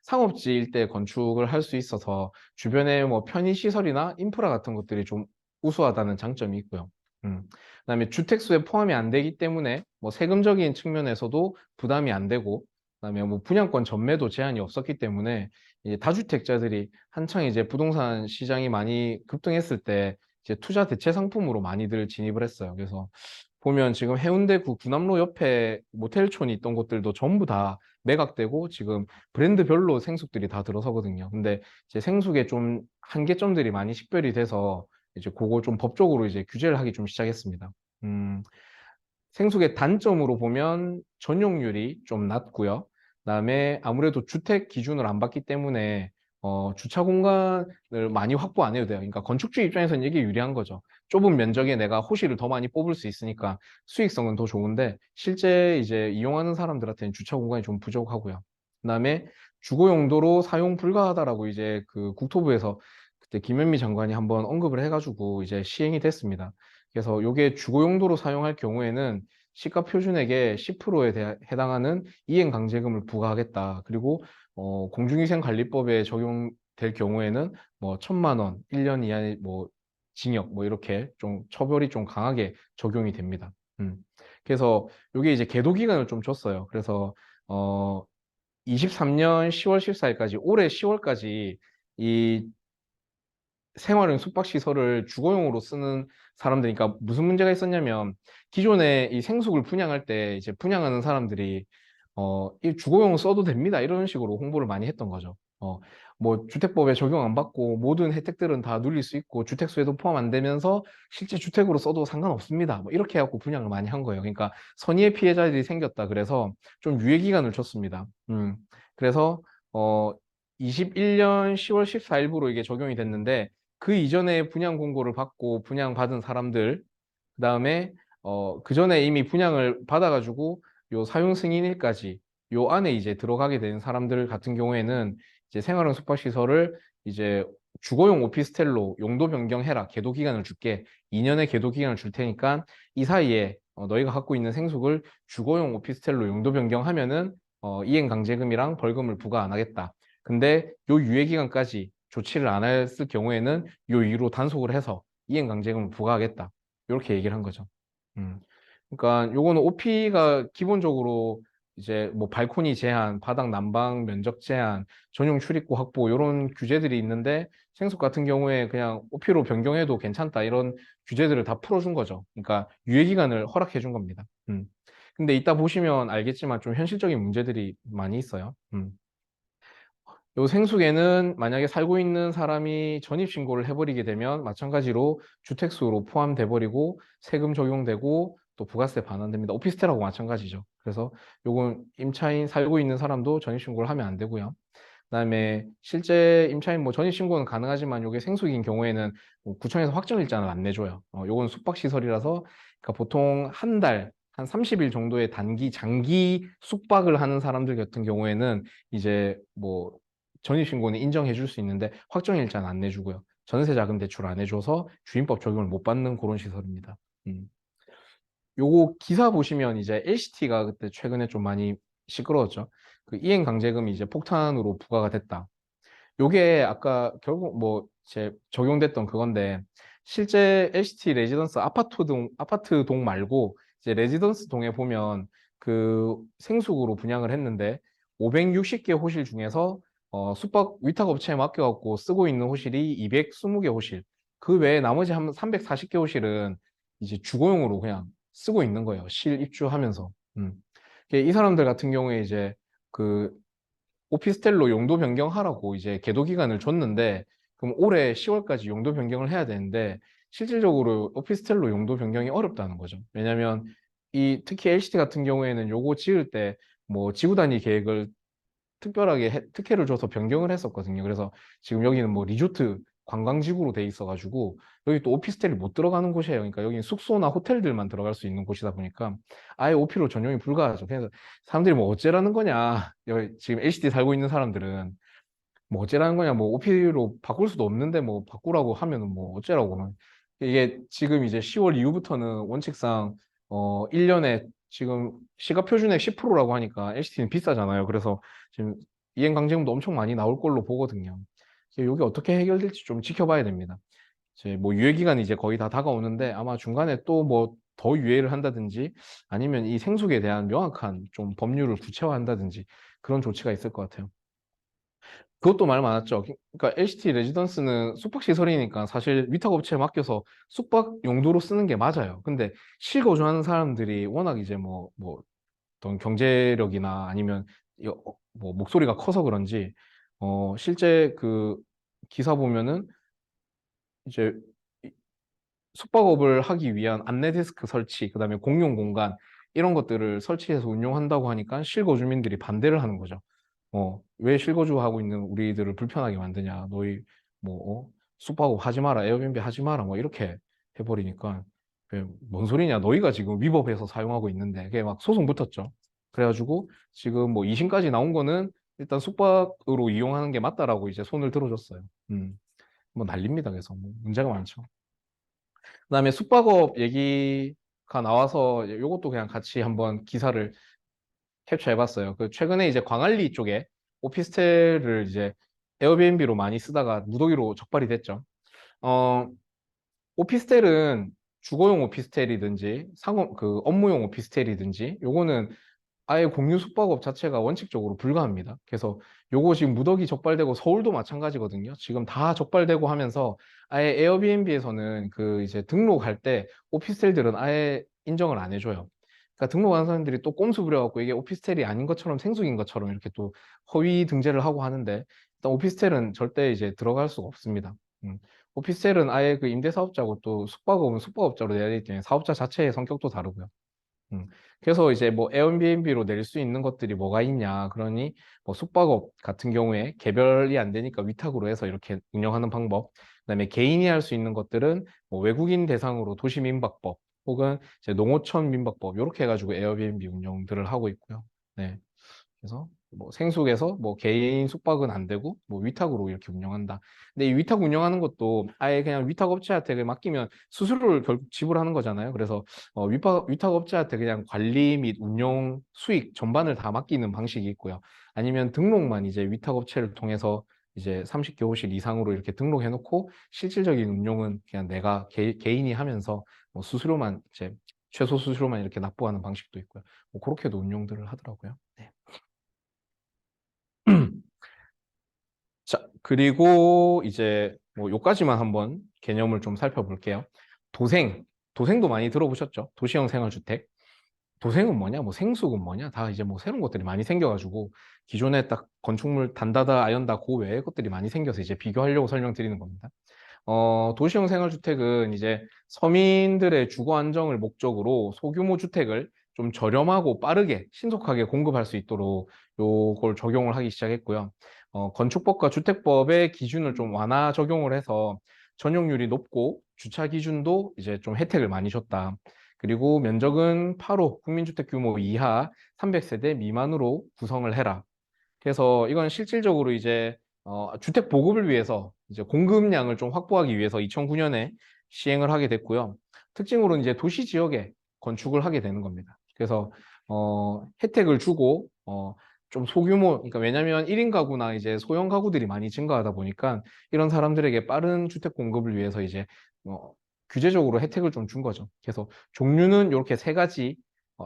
상업지 일대 건축을 할 수 있어서 주변에 뭐 편의시설이나 인프라 같은 것들이 좀 우수하다는 장점이 있고요. 그다음에 주택수에 포함이 안 되기 때문에 뭐 세금적인 측면에서도 부담이 안 되고 그다음에 뭐 분양권 전매도 제한이 없었기 때문에 이제 다주택자들이 한창 이제 부동산 시장이 많이 급등했을 때 이제 투자 대체 상품으로 많이들 진입을 했어요. 그래서 보면 지금 해운대구 구남로 옆에 모텔촌이 있던 곳들도 전부 다 매각되고 지금 브랜드별로 생숙들이 다 들어서거든요. 근데 이제 생숙에 좀 한계점들이 많이 식별이 돼서 이제 그거 좀 법적으로 이제 규제를 하기 좀 시작했습니다. 음, 생숙의 단점으로 보면 전용률이 좀 낮고요. 그다음에 아무래도 주택 기준을 안 받기 때문에 주차 공간을 많이 확보 안 해도 돼요. 그러니까 건축주 입장에서는 이게 유리한 거죠. 좁은 면적에 내가 호실을 더 많이 뽑을 수 있으니까 수익성은 더 좋은데 실제 이제 이용하는 사람들한테는 주차 공간이 좀 부족하고요. 그다음에 주거 용도로 사용 불가하다라고 이제 그 국토부에서 그때 김현미 장관이 한번 언급을 해가지고 이제 시행이 됐습니다. 그래서 이게 주거 용도로 사용할 경우에는 시가 표준액의 10%에 해당하는 이행강제금을 부과하겠다. 그리고 공중위생관리법에 적용될 경우에는 뭐 1,000만 원, 1년 이하의 뭐 징역 뭐 이렇게 좀 처벌이 좀 강하게 적용이 됩니다. 음. 그래서 이게 이제 계도 기간을 좀 줬어요. 그래서 23년 10월 14일까지 올해 10월까지 이 생활용 숙박시설을 주거용으로 쓰는 사람들이니까 무슨 문제가 있었냐면 기존에 이 생숙을 분양할 때 이제 분양하는 사람들이 이 주거용 써도 됩니다 이런 식으로 홍보를 많이 했던 거죠. 뭐 주택법에 적용 안 받고 모든 혜택들은 다 누릴 수 있고 주택수에도 포함 안 되면서 실제 주택으로 써도 상관없습니다. 뭐 이렇게 해갖고 분양을 많이 한 거예요. 그러니까 선의의 피해자들이 생겼다 그래서 좀 유예 기간을 줬습니다. 그래서 21년 10월 14일부로 이게 적용이 됐는데 그 이전에 분양 공고를 받고 분양받은 사람들, 그다음에 그 전에 이미 분양을 받아가지고 요 사용 승인일까지 요 안에 이제 들어가게 된 사람들 같은 경우에는 이제 생활형 숙박시설을 이제 주거용 오피스텔로 용도 변경해라. 계도 기간을 줄게. 2년의 계도 기간을 줄 테니까 이 사이에 너희가 갖고 있는 생숙을 주거용 오피스텔로 용도 변경하면은 이행 강제금이랑 벌금을 부과 안 하겠다. 근데 요 유예 기간까지 조치를 안 했을 경우에는 요 이유로 단속을 해서 이행 강제금을 부과하겠다. 이렇게 얘기를 한 거죠. 음. 그러니까 요거는 OP가 기본적으로 이제 뭐 발코니 제한, 바닥 난방 면적 제한, 전용 출입구 확보 이런 규제들이 있는데 생숙 같은 경우에 그냥 OP로 변경해도 괜찮다 이런 규제들을 다 풀어준 거죠. 그러니까 유예 기간을 허락해 준 겁니다. 근데 이따 보시면 알겠지만 좀 현실적인 문제들이 많이 있어요. 요 생숙에는 만약에 살고 있는 사람이 전입신고를 해버리게 되면 마찬가지로 주택수로 포함돼 버리고 세금 적용되고 또 부가세 반환됩니다. 오피스텔하고 마찬가지죠. 그래서 요건 임차인 살고 있는 사람도 전입신고를 하면 안 되고요. 그다음에 실제 임차인 뭐 전입신고는 가능하지만 요게 생숙인 경우에는 뭐 구청에서 확정일자는 안 내줘요. 요건 숙박시설이라서 그러니까 보통 한 달, 한 30일 정도의 장기 숙박을 하는 사람들 같은 경우에는 이제 뭐 전입신고는 인정해 줄 수 있는데 확정일자는 안 내주고요. 전세자금 대출 안 해줘서 주임법 적용을 못 받는 그런 시설입니다. 음. 요거 기사 보시면 이제 LCT가 그때 최근에 좀 많이 시끄러웠죠. 그 이행 강제금이 이제 폭탄으로 부과가 됐다. 요게 아까 결국 뭐 제 적용됐던 그건데 실제 LCT 레지던스 아파트 동 말고 이제 레지던스 동에 보면 그 생숙으로 분양을 했는데 560개 호실 중에서 숙박 위탁 업체에 맡겨갖고 쓰고 있는 호실이 220개 호실. 그 외에 나머지 한 340개 호실은 이제 주거용으로 그냥 쓰고 있는 거예요. 실 입주하면서. 음. 이 사람들 같은 경우에 이제 그 오피스텔로 용도 변경하라고 이제 계도 기간을 줬는데 그럼 올해 10월까지 용도 변경을 해야 되는데 실질적으로 오피스텔로 용도 변경이 어렵다는 거죠. 왜냐하면 이 특히 LCT 같은 경우에는 요거 지을 때 뭐 지구 단위 계획을 특별하게 특혜를 줘서 변경을 했었거든요. 그래서 지금 여기는 뭐 리조트 관광지구로 돼 있어가지고 여기 또 오피스텔이 못 들어가는 곳이에요. 그러니까 여기는 숙소나 호텔들만 들어갈 수 있는 곳이다 보니까 아예 오피로 전용이 불가하죠. 그래서 사람들이 뭐 어째라는 거냐. 여기 지금 LCD 살고 있는 사람들은 뭐 어째라는 거냐. 뭐 오피로 바꿀 수도 없는데 뭐 바꾸라고 하면은 뭐 어째라고. 이게 지금 이제 10월 이후부터는 원칙상 1년에 지금 시가 표준액 10%라고 하니까 LCT는 비싸잖아요. 그래서 지금 이행 강제금도 엄청 많이 나올 걸로 보거든요. 이게 어떻게 해결될지 좀 지켜봐야 됩니다. 이제 뭐 유예 기간이 이제 거의 다 다가오는데 아마 중간에 또 뭐 더 유예를 한다든지 아니면 이 생숙에 대한 명확한 좀 법률을 구체화한다든지 그런 조치가 있을 것 같아요. 그것도 말 많았죠. 그러니까 LCT 레지던스는 숙박시설이니까 사실 위탁업체에 맡겨서 숙박 용도로 쓰는 게 맞아요. 근데 실거주하는 사람들이 워낙 이제 뭐 어떤 경제력이나 아니면 뭐 목소리가 커서 그런지 실제 그 기사 보면은 이제 숙박업을 하기 위한 안내 데스크 설치, 그다음에 공용 공간 이런 것들을 설치해서 운용한다고 하니까 실거주민들이 반대를 하는 거죠. 왜 실거주하고 있는 우리들을 불편하게 만드냐. 너희 숙박업 하지 마라. 에어비앤비 하지 마라. 뭐 이렇게 해버리니까 뭔 소리냐. 너희가 지금 위법해서 사용하고 있는데 그게 막 소송 붙었죠. 그래가지고 지금 뭐 2심까지 나온 거는 일단 숙박으로 이용하는 게 맞다라고 이제 손을 들어줬어요. 뭐 난립니다. 그래서 뭐 문제가 많죠. 그다음에 숙박업 얘기가 나와서 이것도 그냥 같이 한번 기사를 캡처해봤어요. 그 최근에 이제 광안리 쪽에 오피스텔을 이제 에어비앤비로 많이 쓰다가 무더기로 적발이 됐죠. 어, 오피스텔은 주거용 오피스텔이든지 상업 그 업무용 오피스텔이든지 요거는 아예 공유 숙박업 자체가 원칙적으로 불가합니다. 그래서 요거 지금 무더기 적발되고 서울도 마찬가지거든요. 지금 다 적발되고 하면서 아예 에어비앤비에서는 그 이제 등록할 때 오피스텔들은 아예 인정을 안 해줘요. 그러니까 등록하는 사람들이 또 꼼수 부려갖고 이게 오피스텔이 아닌 것처럼 생숙인 것처럼 이렇게 또 허위 등재를 하고 하는데 일단 오피스텔은 절대 이제 들어갈 수가 없습니다. 음. 오피스텔은 아예 그 임대사업자고 또 숙박업은 숙박업자로 내야 되기 때문에 사업자 자체의 성격도 다르고요. 음. 그래서 이제 뭐 에어비앤비로 낼 수 있는 것들이 뭐가 있냐. 그러니 뭐 숙박업 같은 경우에 개별이 안 되니까 위탁으로 해서 이렇게 운영하는 방법. 그다음에 개인이 할 수 있는 것들은 뭐 외국인 대상으로 도시민박법 혹은 이제 농어촌 민박법 이렇게 해가지고 에어비앤비 운영들을 하고 있고요. 네. 그래서 뭐 생숙에서 뭐 개인 숙박은 안 되고 뭐 위탁으로 이렇게 운영한다. 근데 이 위탁 운영하는 것도 아예 그냥 위탁 업체한테 맡기면 수수료를 결국 지불하는 거잖아요. 그래서 위탁 업체한테 그냥 관리 및 운영 수익 전반을 다 맡기는 방식이 있고요. 아니면 등록만 이제 위탁 업체를 통해서 이제 30개호실 이상으로 이렇게 등록해 놓고 실질적인 운용은 그냥 내가 개인이 하면서 뭐 수수료만 이제 최소 수수료만 이렇게 납부하는 방식도 있고요. 뭐 그렇게도 운용들을 하더라고요. 네. 자, 그리고 이제 뭐 요까지만 한번 개념을 좀 살펴볼게요. 도생, 도생도 많이 들어보셨죠? 도시형 생활주택. 도생은 뭐냐? 뭐 생수는 뭐냐? 다 이제 뭐 새로운 것들이 많이 생겨가지고 기존에 딱 건축물 단다다 아연다 그 외의 것들이 많이 생겨서 이제 비교하려고 설명드리는 겁니다. 도시형 생활주택은 이제 서민들의 주거 안정을 목적으로 소규모 주택을 좀 저렴하고 빠르게 신속하게 공급할 수 있도록 요걸 적용을 하기 시작했고요. 건축법과 주택법의 기준을 좀 완화 적용을 해서 전용률이 높고 주차 기준도 이제 좀 혜택을 많이 줬다. 그리고 면적은 8호 국민주택 규모 이하 300세대 미만으로 구성을 해라. 그래서 이건 실질적으로 이제 주택 보급을 위해서 이제 공급량을 좀 확보하기 위해서 2009년에 시행을 하게 됐고요. 특징으로 이제 도시 지역에 건축을 하게 되는 겁니다. 그래서 혜택을 주고 좀 소규모, 그러니까 왜냐하면 1인 가구나 이제 소형 가구들이 많이 증가하다 보니까 이런 사람들에게 빠른 주택 공급을 위해서 이제 규제적으로 혜택을 좀 준 거죠. 그래서 종류는 이렇게 세 가지,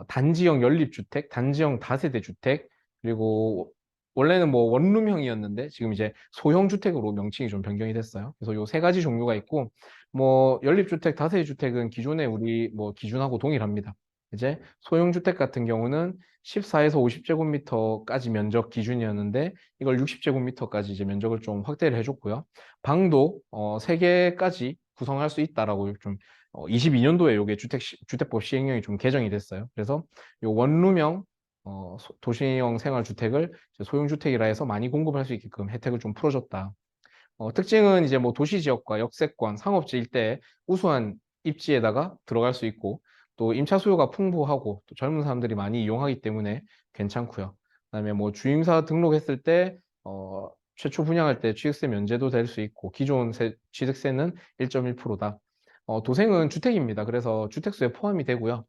단지형 연립주택, 단지형 다세대 주택, 그리고 원래는 뭐 원룸형이었는데 지금 이제 소형 주택으로 명칭이 좀 변경이 됐어요. 그래서 요 세 가지 종류가 있고 뭐 연립주택, 다세대 주택은 기존에 우리 뭐 기준하고 동일합니다. 이제 소형 주택 같은 경우는 14에서 50제곱미터까지 면적 기준이었는데 이걸 60제곱미터까지 이제 면적을 좀 확대를 해줬고요. 방도 3개까지 구성할 수 있다라고 좀 22년도에 요게 주택법 시행령이 좀 개정이 됐어요. 그래서 요 원룸형 도시형 생활주택을 소형주택이라 해서 많이 공급할 수 있게끔 혜택을 좀 풀어줬다. 특징은 이제 뭐 도시 지역과 역세권, 상업지 일대에 우수한 입지에다가 들어갈 수 있고 또 임차 수요가 풍부하고 또 젊은 사람들이 많이 이용하기 때문에 괜찮고요. 그다음에 뭐 주임사 등록했을 때 최초 분양할 때 취득세 면제도 될 수 있고 기존 취득세는 1.1%다. 도생은 주택입니다. 그래서 주택수에 포함이 되고요.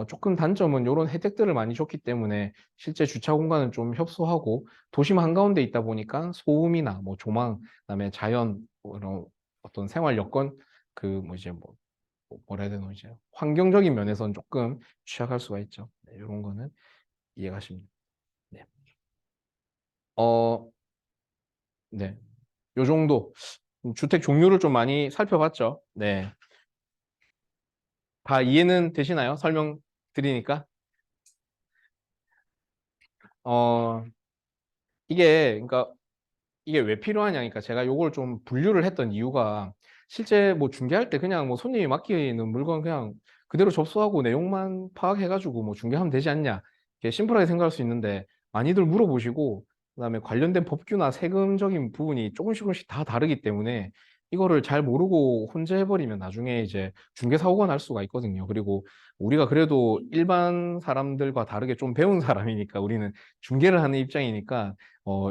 조금 단점은 이런 혜택들을 많이 줬기 때문에 실제 주차 공간은 좀 협소하고 도심 한가운데 있다 보니까 소음이나 뭐 조망, 그다음에 자연 뭐 이런 어떤 생활 여건 그 뭐 이제 뭐라 해야 되나 이제 환경적인 면에서는 조금 취약할 수가 있죠. 네, 이런 거는 이해가십니다. 네. 어, 네. 요 정도 주택 종류를 좀 많이 살펴봤죠. 네. 다 이해는 되시나요? 설명 드리니까. 어, 이게 그러니까 이게 왜 필요하냐니까 제가 요걸 좀 분류를 했던 이유가 실제 뭐 중개할 때 그냥 뭐 손님이 맡기는 물건 그냥 그대로 접수하고 내용만 파악해가지고 뭐 중개하면 되지 않냐. 이렇게 심플하게 생각할 수 있는데 많이들 물어보시고 그다음에 관련된 법규나 세금적인 부분이 조금씩 다 다르기 때문에 이거를 잘 모르고 혼자 해버리면 나중에 이제 중개 사고가 날 수가 있거든요. 그리고 우리가 그래도 일반 사람들과 다르게 좀 배운 사람이니까 우리는 중개를 하는 입장이니까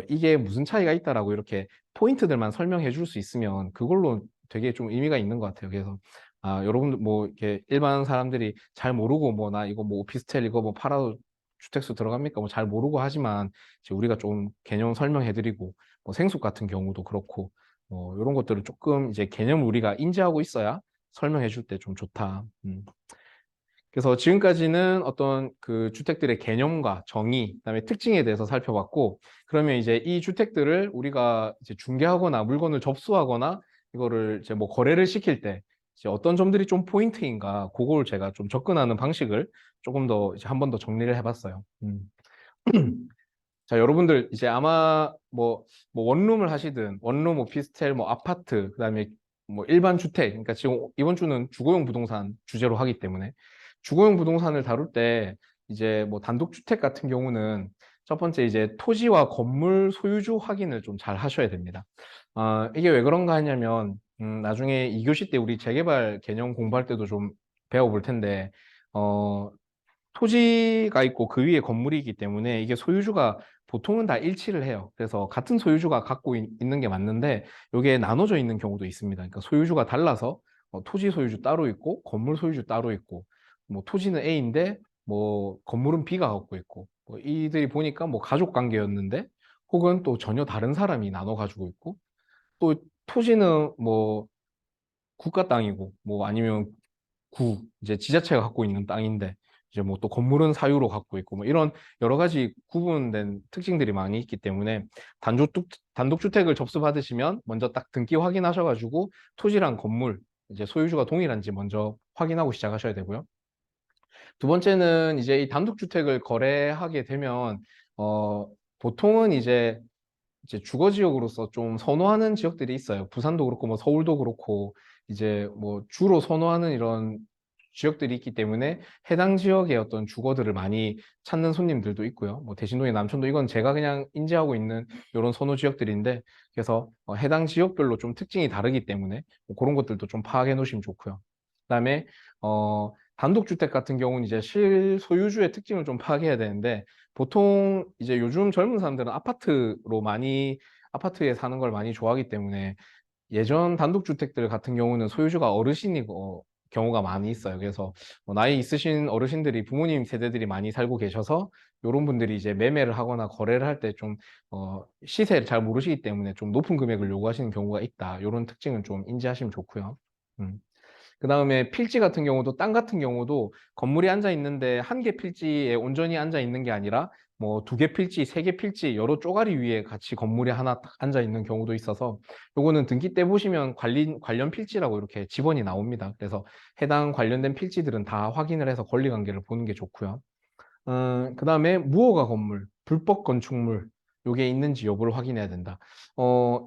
이게 무슨 차이가 있다라고 이렇게 포인트들만 설명해 줄 수 있으면 그걸로 되게 좀 의미가 있는 것 같아요. 그래서 여러분들 뭐 이렇게 일반 사람들이 잘 모르고 뭐 나 이거 뭐 오피스텔 이거 뭐 팔아도 주택수 들어갑니까? 뭐 잘 모르고 하지만 이제 우리가 좀 개념 설명해 드리고 뭐 생수 같은 경우도 그렇고 뭐 이런 것들을 조금 이제 개념을 우리가 인지하고 있어야 설명해 줄 때 좀 좋다. 그래서 지금까지는 어떤 그 주택들의 개념과 정의, 그다음에 특징에 대해서 살펴봤고, 그러면 이제 이 주택들을 우리가 이제 중개하거나 물건을 접수하거나 이거를 이제 뭐 거래를 시킬 때 이제 어떤 점들이 좀 포인트인가, 그걸 제가 좀 접근하는 방식을 조금 더 이제 한 번 더 정리를 해봤어요. 자, 여러분들 이제 아마 뭐 원룸을 하시든 원룸 오피스텔 뭐 아파트 그다음에 뭐 일반 주택 그러니까 지금 이번 주는 주거용 부동산 주제로 하기 때문에 주거용 부동산을 다룰 때 이제 뭐 단독주택 같은 경우는 첫 번째 이제 토지와 건물 소유주 확인을 좀 잘 하셔야 됩니다. 이게 왜 그런가 하냐면 나중에 2교시 때 우리 재개발 개념 공부할 때도 좀 배워볼 텐데 어, 토지가 있고 그 위에 건물이 있기 때문에 이게 소유주가 보통은 다 일치를 해요. 그래서 같은 소유주가 갖고 있는 게 맞는데 이게 나눠져 있는 경우도 있습니다. 그러니까 소유주가 달라서 토지 소유주 따로 있고 건물 소유주 따로 있고 뭐 토지는 A인데 뭐 건물은 B가 갖고 있고 뭐 이들이 보니까 뭐 가족 관계였는데 혹은 또 전혀 다른 사람이 나눠 가지고 있고 또 토지는 뭐 국가 땅이고 뭐 아니면 이제 지자체가 갖고 있는 땅인데 이제 뭐 또 건물은 사유로 갖고 있고 뭐 이런 여러 가지 구분된 특징들이 많이 있기 때문에 단독주택을 접수받으시면 먼저 딱 등기 확인하셔가지고 토지랑 건물 이제 소유주가 동일한지 먼저 확인하고 시작하셔야 되고요. 두 번째는 이제 이 단독주택을 거래하게 되면 보통은 이제 주거 지역으로서 좀 선호하는 지역들이 있어요. 부산도 그렇고 뭐 서울도 그렇고 이제 뭐 주로 선호하는 이런 지역들이 있기 때문에 해당 지역의 어떤 주거들을 많이 찾는 손님들도 있고요. 뭐 대신동의 남촌도 이건 제가 그냥 인지하고 있는 이런 선호 지역들인데 그래서 해당 지역별로 좀 특징이 다르기 때문에 뭐 그런 것들도 좀 파악해 놓으시면 좋고요. 그다음에 단독주택 같은 경우는 이제 실소유주의 특징을 좀 파악해야 되는데 보통 이제 요즘 젊은 사람들은 아파트에 사는 걸 많이 좋아하기 때문에 예전 단독주택들 같은 경우는 소유주가 어르신이고 경우가 많이 있어요. 그래서 나이 있으신 어르신들이 부모님 세대들이 많이 살고 계셔서 이런 분들이 이제 매매를 하거나 거래를 할 때 좀 시세를 잘 모르시기 때문에 좀 높은 금액을 요구하시는 경우가 있다. 이런 특징은 좀 인지하시면 좋고요. 음. 그 다음에 필지 같은 경우도 땅 같은 경우도 건물이 앉아 있는데 한 개 필지에 온전히 앉아 있는 게 아니라 뭐 두 개 필지, 세 개 필지 여러 쪼가리 위에 같이 건물이 하나 딱 앉아 있는 경우도 있어서 요거는 등기 때 보시면 관련 필지라고 이렇게 지번이 나옵니다. 그래서 해당 관련된 필지들은 다 확인을 해서 권리관계를 보는 게 좋고요. 그 다음에 무허가 건물, 불법 건축물, 요게 있는지 여부를 확인해야 된다.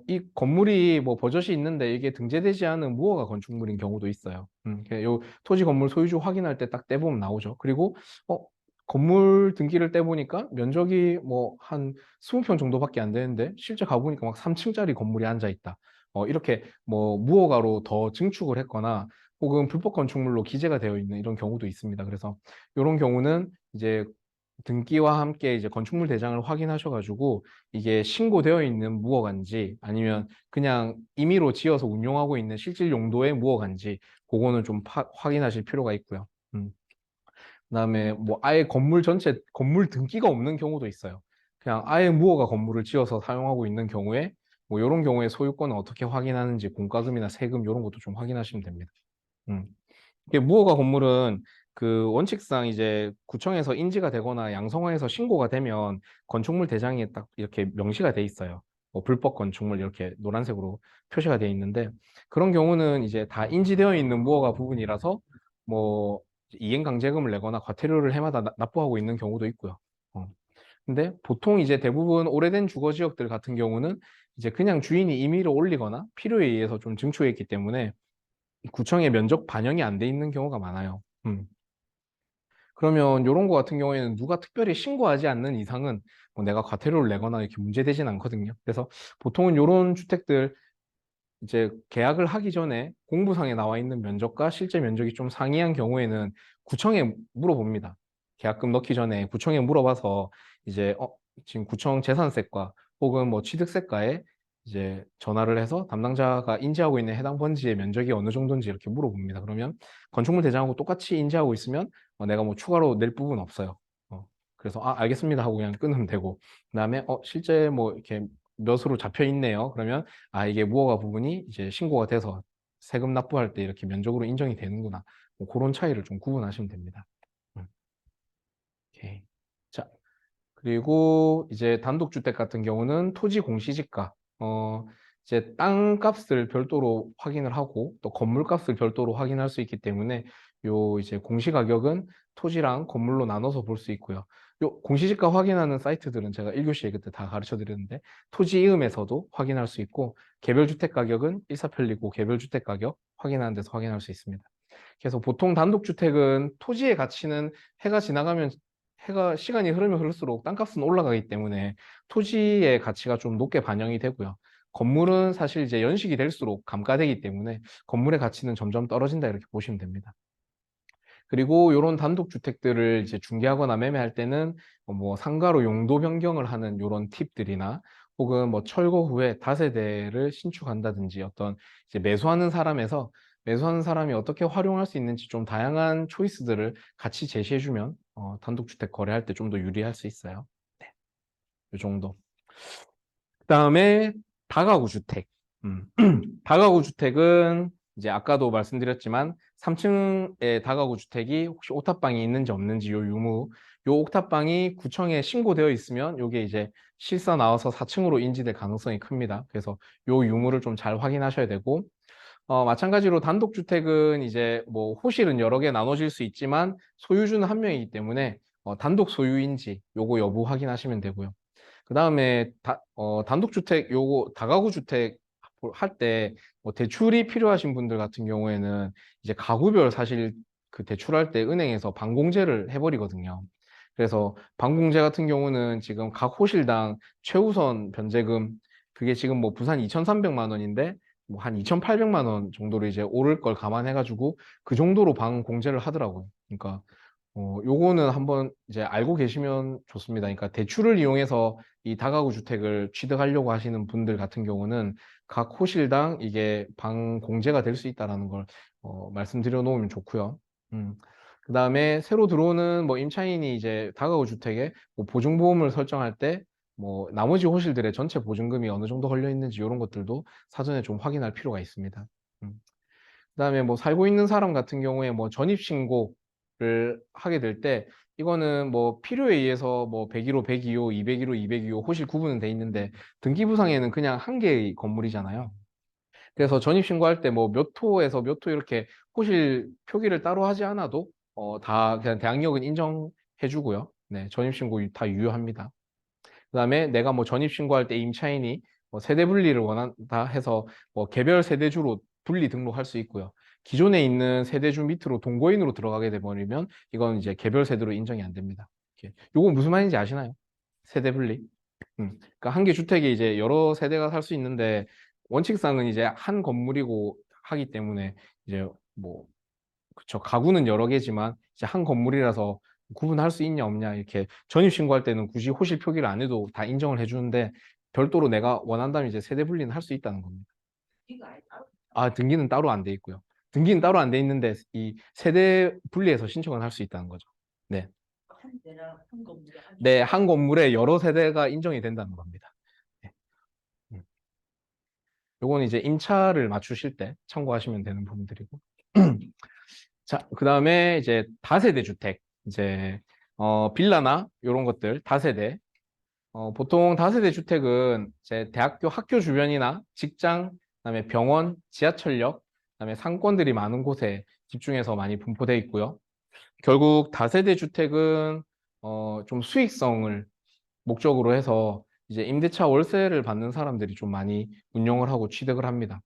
이 건물이 뭐 버젓이 있는데 이게 등재되지 않은 무허가 건축물인 경우도 있어요. 요 토지 건물 소유주 확인할 때 딱 떼보면 나오죠. 그리고, 건물 등기를 떼보니까 면적이 뭐 한 20평 정도밖에 안 되는데 실제 가보니까 막 3층짜리 건물이 앉아 있다. 이렇게 뭐 무허가로 더 증축을 했거나 혹은 불법 건축물로 기재가 되어 있는 이런 경우도 있습니다. 그래서 이런 경우는 이제 등기와 함께 이제 건축물 대장을 확인하셔가지고 이게 신고되어 있는 무허가인지 아니면 그냥 임의로 지어서 운용하고 있는 실질 용도의 무허가인지 그거는 좀 확인하실 필요가 있고요. 그다음에 뭐 아예 건물 전체 건물 등기가 없는 경우도 있어요. 그냥 아예 무허가 건물을 지어서 사용하고 있는 경우에 뭐 이런 경우에 소유권을 어떻게 확인하는지 공과금이나 세금 이런 것도 좀 확인하시면 됩니다. 음. 이게 무허가 건물은 그 원칙상 이제 구청에서 인지가 되거나 양성화해서 신고가 되면 건축물 대장에 딱 이렇게 명시가 돼 있어요. 뭐 불법 건축물 이렇게 노란색으로 표시가 돼 있는데 그런 경우는 이제 다 인지되어 있는 무허가 부분이라서 뭐 이행강제금을 내거나 과태료를 해마다 납부하고 있는 경우도 있고요. 어. 근데 보통 이제 대부분 오래된 주거 지역들 같은 경우는 이제 그냥 주인이 임의로 올리거나 필요에 의해서 좀 증축했기 때문에 구청의 면적 반영이 안 돼 있는 경우가 많아요. 그러면 이런 거 같은 경우에는 누가 특별히 신고하지 않는 이상은 뭐 내가 과태료를 내거나 이렇게 문제되진 않거든요. 그래서 보통은 이런 주택들 이제 계약을 하기 전에 공부상에 나와 있는 면적과 실제 면적이 좀 상이한 경우에는 구청에 물어봅니다. 계약금 넣기 전에 구청에 물어봐서 이제 지금 구청 재산세과 혹은 뭐 취득세과에 이제 전화를 해서 담당자가 인지하고 있는 해당 번지의 면적이 어느 정도인지 이렇게 물어봅니다. 그러면 건축물 대장하고 똑같이 인지하고 있으면 내가 뭐 추가로 낼 부분 없어요. 그래서 알겠습니다 하고 그냥 끊으면 되고 그다음에 실제 뭐 이렇게 몇으로 잡혀 있네요. 그러면 이게 무허가 부분이 이제 신고가 돼서 세금 납부할 때 이렇게 면적으로 인정이 되는구나. 뭐 그런 차이를 좀 구분하시면 됩니다. 음, 오케이. 자, 그리고 이제 단독주택 같은 경우는 토지 공시지가, 이제 땅값을 별도로 확인을 하고 또 건물값을 별도로 확인할 수 있기 때문에 요 이제 공시가격은 토지랑 건물로 나눠서 볼 수 있고요. 요 공시지가 확인하는 사이트들은 제가 1교시에 그때 다 가르쳐 드렸는데 토지 이음에서도 확인할 수 있고 개별주택 가격은 일사편리고 개별주택 가격 확인하는 데서 확인할 수 있습니다. 그래서 보통 단독주택은 토지의 가치는 해가 지나가면 해가 시간이 흐르면 흐를수록 땅값은 올라가기 때문에 토지의 가치가 좀 높게 반영이 되고요. 건물은 사실 이제 연식이 될수록 감가되기 때문에 건물의 가치는 점점 떨어진다 이렇게 보시면 됩니다. 그리고 이런 단독주택들을 이제 중개하거나 매매할 때는 뭐 상가로 용도 변경을 하는 이런 팁들이나 혹은 뭐 철거 후에 다세대를 신축한다든지 어떤 이제 매수하는 사람이 어떻게 활용할 수 있는지 좀 다양한 초이스들을 같이 제시해주면 단독주택 거래할 때 좀 더 유리할 수 있어요. 네, 이 정도. 그다음에 다가구 주택. 다가구 주택은 이제 아까도 말씀드렸지만 3층의 다가구 주택이 혹시 옥탑방이 있는지 없는지 요 유무, 요 옥탑방이 구청에 신고되어 있으면 요게 이제 실사 나와서 4층으로 인지될 가능성이 큽니다. 그래서 요 유무를 좀 잘 확인하셔야 되고 마찬가지로 단독주택은 이제 뭐 호실은 여러 개 나눠질 수 있지만 소유주는 한 명이기 때문에 단독 소유인지 요거 여부 확인하시면 되고요. 그 다음에 단독주택 요거 다가구 주택 할 때 뭐 대출이 필요하신 분들 같은 경우에는 이제 가구별 사실 그 대출할 때 은행에서 반공제를 해버리거든요. 그래서 반공제 같은 경우는 지금 각 호실당 최우선 변제금 그게 지금 뭐 부산 2,300만 원인데 뭐 한 2,800만 원 정도로 이제 오를 걸 감안해가지고 그 정도로 반공제를 하더라고요. 그러니까 요거는 한번 이제 알고 계시면 좋습니다. 그러니까 대출을 이용해서 이 다가구 주택을 취득하려고 하시는 분들 같은 경우는 각 호실당 이게 방 공제가 될 수 있다라는 걸 말씀드려 놓으면 좋고요. 음. 그다음에 새로 들어오는 뭐 임차인이 이제 다가구 주택에 뭐 보증보험을 설정할 때 뭐 나머지 호실들의 전체 보증금이 어느 정도 걸려 있는지 이런 것들도 사전에 좀 확인할 필요가 있습니다. 음. 그다음에 뭐 살고 있는 사람 같은 경우에 뭐 전입 신고를 하게 될 때 이거는 뭐 필요에 의해서 뭐 101호, 102호, 201호, 202호 호실 구분은 돼 있는데 등기부상에는 그냥 한 개의 건물이잖아요. 그래서 전입 신고할 때 뭐 몇 호에서 몇 호 이렇게 호실 표기를 따로 하지 않아도 다 그냥 대항력은 인정해 주고요. 네, 전입 신고 다 유효합니다. 그다음에 내가 뭐 전입 신고할 때 임차인이 뭐 세대 분리를 원한다 해서 뭐 개별 세대주로 분리 등록할 수 있고요. 기존에 있는 세대주 밑으로 동거인으로 들어가게 돼버리면 이건 이제 개별 세대로 인정이 안 됩니다. 요거 무슨 말인지 아시나요? 세대 분리. 그러니까 한 개 주택에 이제 여러 세대가 살 수 있는데 원칙상은 이제 한 건물이고 하기 때문에 이제 뭐 그쵸. 가구는 여러 개지만 이제 한 건물이라서 구분할 수 있냐 없냐 이렇게 전입 신고할 때는 굳이 호실 표기를 안 해도 다 인정을 해주는데 별도로 내가 원한다면 이제 세대 분리는 할 수 있다는 겁니다. 등기는 따로 안 돼 있고요. 등기는 따로 안 돼 있는데 이 세대 분리해서 신청을 할 수 있다는 거죠. 네. 네, 한 건물에 여러 세대가 인정이 된다는 겁니다. 네. 음. 요건 이제 임차를 맞추실 때 참고하시면 되는 부분들이고. 자, 그 다음에 이제 다세대 주택, 이제, 빌라나 이런 것들, 다세대. 보통 다세대 주택은 이제 대학교 학교 주변이나 직장, 그다음에 병원, 지하철역, 그다음에 상권들이 많은 곳에 집중해서 많이 분포되어 있고요. 결국 다세대 주택은 좀 수익성을 목적으로 해서 이제 임대차 월세를 받는 사람들이 좀 많이 운영을 하고 취득을 합니다.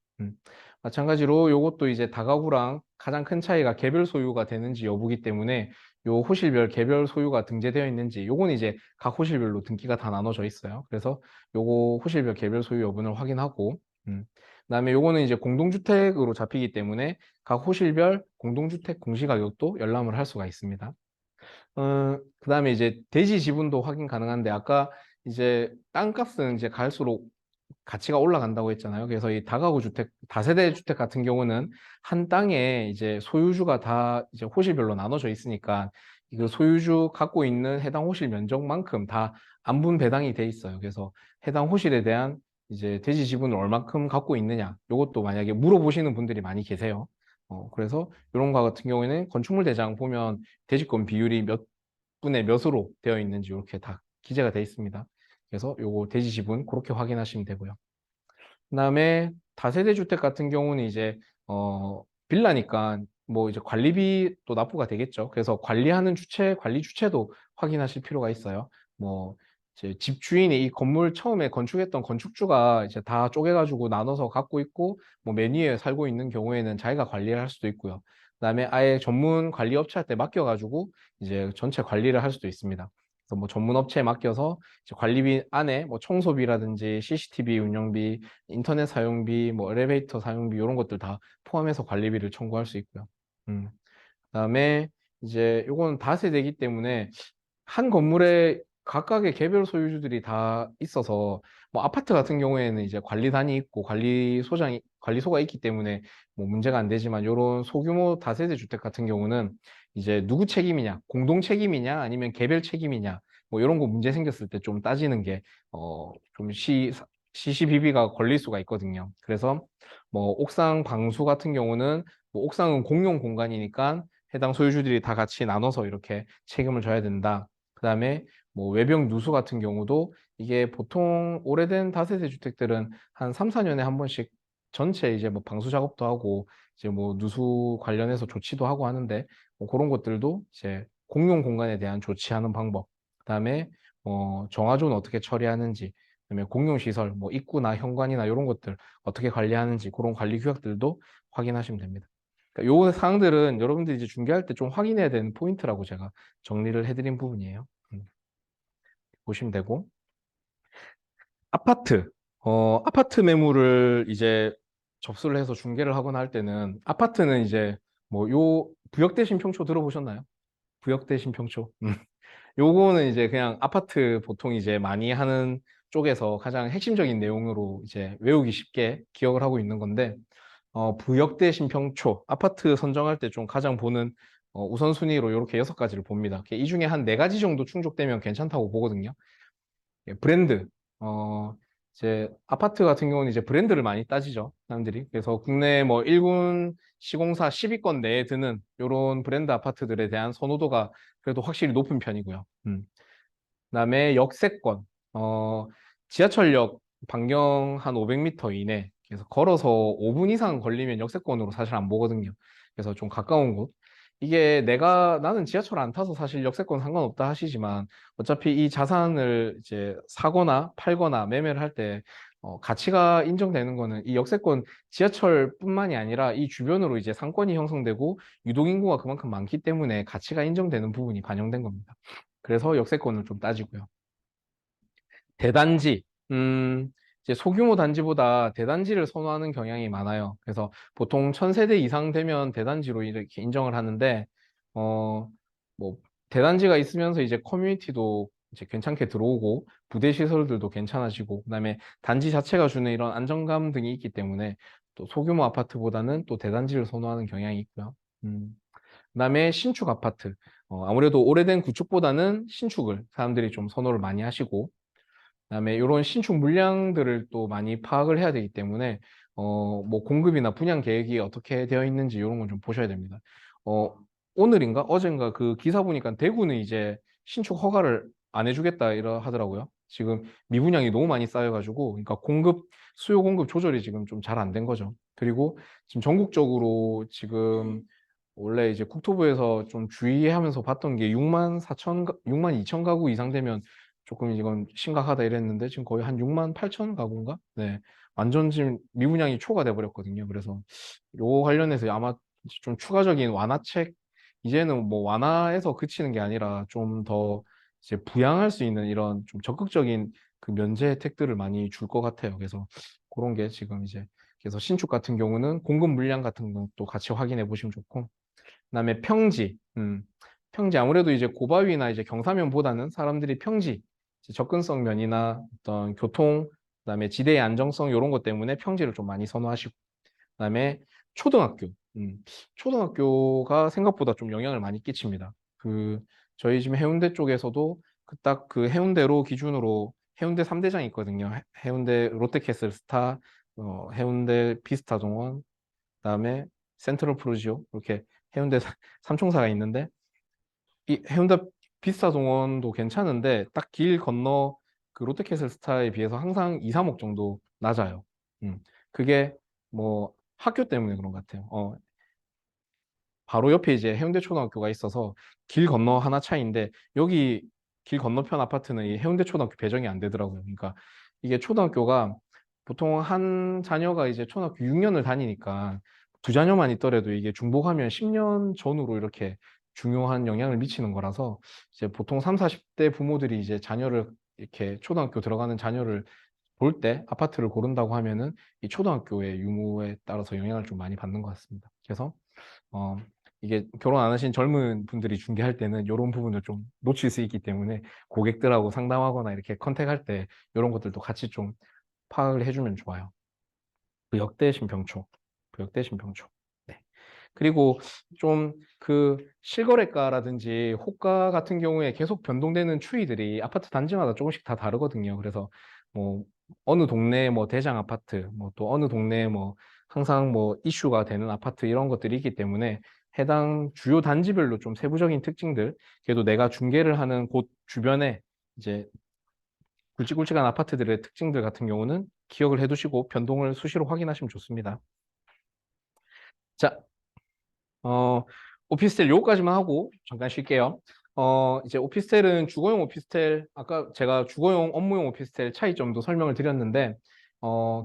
마찬가지로 요것도 이제 다가구랑 가장 큰 차이가 개별 소유가 되는지 여부기 때문에 요 호실별 개별 소유가 등재되어 있는지 요건 이제 각 호실별로 등기가 다 나눠져 있어요. 그래서 요거 호실별 개별 소유 여부를 확인하고 그다음에 요거는 이제 공동주택으로 잡히기 때문에 각 호실별 공동주택 공시가격도 열람을 할 수가 있습니다. 그다음에 이제 대지 지분도 확인 가능한데 아까 이제 땅값은 이제 갈수록 가치가 올라간다고 했잖아요. 그래서 이 다가구 주택, 다세대 주택 같은 경우는 한 땅에 이제 소유주가 다 이제 호실별로 나눠져 있으니까 그 소유주 갖고 있는 해당 호실 면적만큼 다 안분 배당이 돼 있어요. 그래서 해당 호실에 대한 이제 대지 지분을 얼마큼 갖고 있느냐, 이것도 만약에 물어보시는 분들이 많이 계세요. 그래서 이런 거 같은 경우에는 건축물 대장 보면 대지권 비율이 몇 분의 몇으로 되어 있는지 이렇게 다 기재가 되어 있습니다. 그래서 요거 대지 지분 그렇게 확인하시면 되고요. 그다음에 다세대 주택 같은 경우는 이제 빌라니까 뭐 이제 관리비도 납부가 되겠죠. 그래서 관리하는 주체, 관리 주체도 확인하실 필요가 있어요. 뭐 이제 집주인이 이 건물 처음에 건축했던 건축주가 이제 다 쪼개가지고 나눠서 갖고 있고 뭐 맨 위에 살고 있는 경우에는 자기가 관리를 할 수도 있고요. 그다음에 아예 전문 관리 업체한테 맡겨가지고 이제 전체 관리를 할 수도 있습니다. 그래서 뭐 전문 업체에 맡겨서 이제 관리비 안에 뭐 청소비라든지 CCTV 운영비, 인터넷 사용비, 뭐 엘리베이터 사용비 이런 것들 다 포함해서 관리비를 청구할 수 있고요. 그다음에 이제 요거는 다세대이기 때문에 한 건물에 각각의 개별 소유주들이 다 있어서 뭐 아파트 같은 경우에는 이제 관리단이 있고 관리소가 있기 때문에 뭐 문제가 안 되지만 요런 소규모 다세대 주택 같은 경우는 이제 누구 책임이냐, 공동 책임이냐, 아니면 개별 책임이냐, 뭐 이런 거 문제 생겼을 때 좀 따지는 게 좀 시시비비가 걸릴 수가 있거든요. 그래서 뭐 옥상 방수 같은 경우는 뭐 옥상은 공용 공간이니까 해당 소유주들이 다 같이 나눠서 이렇게 책임을 져야 된다. 그다음에 뭐 외벽 누수 같은 경우도 이게 보통 오래된 다세대 주택들은 한 3, 4년에 한 번씩 전체 이제 뭐 방수 작업도 하고 이제 뭐 누수 관련해서 조치도 하고 하는데 뭐 그런 것들도 이제 공용 공간에 대한 조치하는 방법, 그다음에 정화조는 어떻게 처리하는지, 그다음에 공용 시설 뭐 입구나 현관이나 이런 것들 어떻게 관리하는지 그런 관리 규약들도 확인하시면 됩니다. 그러니까 요 사항들은 여러분들이 이제 중개할 때 좀 확인해야 되는 포인트라고 제가 정리를 해드린 부분이에요. 보시면 되고. 아파트. 아파트 매물을 이제 접수를 해서 중개를 하거나 할 때는 아파트는 이제 뭐 요 부역대 신평초 들어보셨나요? 부역대 신평초. 요거는 이제 그냥 아파트 보통 이제 많이 하는 쪽에서 가장 핵심적인 내용으로 이제 외우기 쉽게 기억을 하고 있는 건데 부역대 신평초 아파트 선정할 때 좀 가장 보는 우선순위로 이렇게 6가지를 봅니다. 이 중에 한 4가지 정도 충족되면 괜찮다고 보거든요. 예, 브랜드. 이제 아파트 같은 경우는 이제 브랜드를 많이 따지죠, 사람들이. 그래서 국내 뭐 1군 시공사 10위권 내에 드는 이런 브랜드 아파트들에 대한 선호도가 그래도 확실히 높은 편이고요. 그다음에 역세권. 지하철역 반경 한 500m 이내. 그래서 걸어서 5분 이상 걸리면 역세권으로 사실 안 보거든요. 그래서 좀 가까운 곳. 이게 나는 지하철 안 타서 사실 역세권 상관없다 하시지만 어차피 이 자산을 이제 사거나 팔거나 매매를 할 때 가치가 인정되는 거는 이 역세권 지하철뿐만이 아니라 이 주변으로 이제 상권이 형성되고 유동인구가 그만큼 많기 때문에 가치가 인정되는 부분이 반영된 겁니다. 그래서 역세권을 좀 따지고요. 대단지, 이제 소규모 단지보다 대단지를 선호하는 경향이 많아요. 그래서 보통 1000세대 이상 되면 대단지로 이렇게 인정을 하는데, 어, 뭐, 대단지가 있으면서 이제 커뮤니티도 이제 괜찮게 들어오고, 부대 시설들도 괜찮아지고, 그다음에 단지 자체가 주는 이런 안정감 등이 있기 때문에 또 소규모 아파트보다는 또 대단지를 선호하는 경향이 있고요. 그다음에 신축 아파트. 아무래도 오래된 구축보다는 신축을 사람들이 좀 선호를 많이 하시고, 그다음에 이런 신축 물량들을 또 많이 파악을 해야 되기 때문에 뭐 공급이나 분양 계획이 어떻게 되어 있는지 이런 건 좀 보셔야 됩니다. 어, 오늘인가 어젠가 그 기사 보니까 대구는 이제 신축 허가를 안 해주겠다 이러 하더라고요. 지금 미분양이 너무 많이 쌓여가지고 그러니까 수요 공급 조절이 지금 좀 잘 안 된 거죠. 그리고 지금 전국적으로 지금 원래 이제 국토부에서 좀 주의하면서 봤던 게 6만 2천 가구 이상 되면 조금 이건 심각하다 이랬는데 지금 거의 한 6만 8천 가구인가? 네. 완전 지금 미분양이 초과돼 버렸거든요. 그래서 요 관련해서 아마 좀 추가적인 완화책 이제는 뭐 완화해서 그치는 게 아니라 좀 더 이제 부양할 수 있는 이런 좀 적극적인 그 면제 혜택들을 많이 줄 것 같아요. 그래서 그런 게 지금 이제 그래서 신축 같은 경우는 공급 물량 같은 것도 같이 확인해 보시면 좋고 그다음에 평지. 평지 아무래도 이제 고바위나 이제 경사면보다는 사람들이 평지, 이제 접근성 면이나 어떤 교통, 그다음에 지대의 안정성 이런 것 때문에 평지를 좀 많이 선호하시고, 그다음에 초등학교. 초등학교가 생각보다 좀 영향을 많이 끼칩니다. 그 저희 지금 해운대 쪽에서도 그 딱 그 해운대로 기준으로 해운대 3대장이 있거든요. 해운대 롯데캐슬 스타, 해운대 비스타 동원, 그다음에 센트럴 프루지오 이렇게 해운대 삼총사가 있는데 이 해운대 비스타 동원도 괜찮은데 딱 길 건너 그 롯데캐슬 스타에 비해서 항상 2, 3억 정도 낮아요. 음. 그게 뭐 학교 때문에 그런 것 같아요. 바로 옆에 이제 해운대 초등학교가 있어서 길 건너 하나 차이인데 여기 길 건너편 아파트는 이 해운대 초등학교 배정이 안 되더라고요. 그러니까 이게 초등학교가 보통 한 자녀가 이제 초등학교 6년을 다니니까 두 자녀만 있더라도 이게 중복하면 10년 전후로 이렇게 중요한 영향을 미치는 거라서 이제 보통 3, 40대 부모들이 이제 자녀를 이렇게 초등학교 들어가는 자녀를 볼 때 아파트를 고른다고 하면은 이 초등학교의 유무에 따라서 영향을 좀 많이 받는 것 같습니다. 그래서 어, 이게 결혼 안 하신 젊은 분들이 중개할 때는 이런 부분을 좀 놓칠 수 있기 때문에 고객들하고 상담하거나 이렇게 컨택할 때 이런 것들도 같이 좀 파악을 해주면 좋아요. 부역대신병초, 부역대신병초. 네. 그리고 좀 그 실거래가라든지 호가 같은 경우에 계속 변동되는 추이들이 아파트 단지마다 조금씩 다 다르거든요. 그래서 뭐 어느 동네에 뭐 대장 아파트, 뭐 또 어느 동네에 뭐 항상 뭐 이슈가 되는 아파트 이런 것들이 있기 때문에 해당 주요 단지별로 좀 세부적인 특징들, 그래도 내가 중개를 하는 곳 주변에 이제 굵직굵직한 아파트들의 특징들 같은 경우는 기억을 해두시고 변동을 수시로 확인하시면 좋습니다. 자, 어, 오피스텔 요거까지만 하고 잠깐 쉴게요. 이제 오피스텔은 주거용 오피스텔, 아까 제가 주거용, 업무용 오피스텔 차이점도 설명을 드렸는데,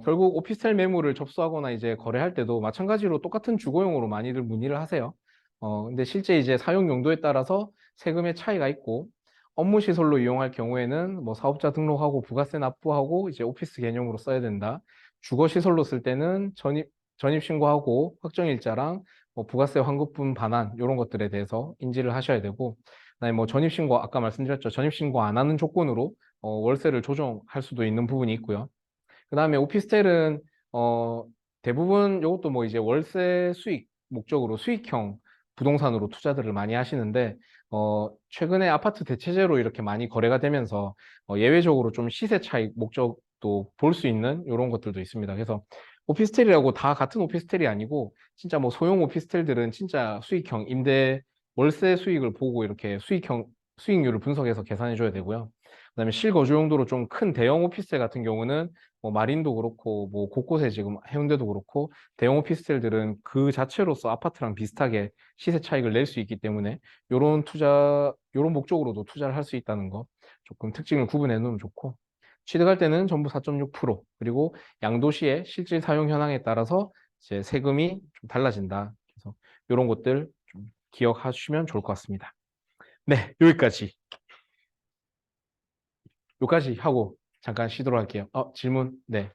결국 오피스텔 매물을 접수하거나 이제 거래할 때도 마찬가지로 똑같은 주거용으로 많이들 문의를 하세요. 근데 실제 이제 사용 용도에 따라서 세금의 차이가 있고, 업무 시설로 이용할 경우에는 뭐 사업자 등록하고 부가세 납부하고 이제 오피스 개념으로 써야 된다. 주거 시설로 쓸 때는 전입 신고하고 확정일자랑 뭐 부가세 환급분 반환 이런 것들에 대해서 인지를 하셔야 되고 그다음에 뭐 전입신고 아까 말씀드렸죠. 전입신고 안 하는 조건으로 월세를 조정할 수도 있는 부분이 있고요. 그다음에 오피스텔은 어, 대부분 이것도 뭐 이제 월세 수익 목적으로 수익형 부동산으로 투자들을 많이 하시는데 최근에 아파트 대체제로 이렇게 많이 거래가 되면서 예외적으로 좀 시세 차익 목적도 볼 수 있는 이런 것들도 있습니다. 그래서 오피스텔이라고 다 같은 오피스텔이 아니고 진짜 뭐 소형 오피스텔들은 진짜 수익형 임대 월세 수익을 보고 이렇게 수익률을 분석해서 계산해 줘야 되고요. 그다음에 실거주 용도로 좀 큰 대형 오피스텔 같은 경우는 뭐 마린도 그렇고 뭐 곳곳에 지금 해운대도 그렇고 대형 오피스텔들은 그 자체로서 아파트랑 비슷하게 시세 차익을 낼 수 있기 때문에 요런 목적으로도 투자를 할 수 있다는 거 조금 특징을 구분해 놓으면 좋고 취득할 때는 전부 4.6% 그리고 양도시의 실질 사용 현황에 따라서 이제 세금이 좀 달라진다. 그래서 이런 것들 좀 기억하시면 좋을 것 같습니다. 네, 여기까지 하고 잠깐 쉬도록 할게요. 질문? 네.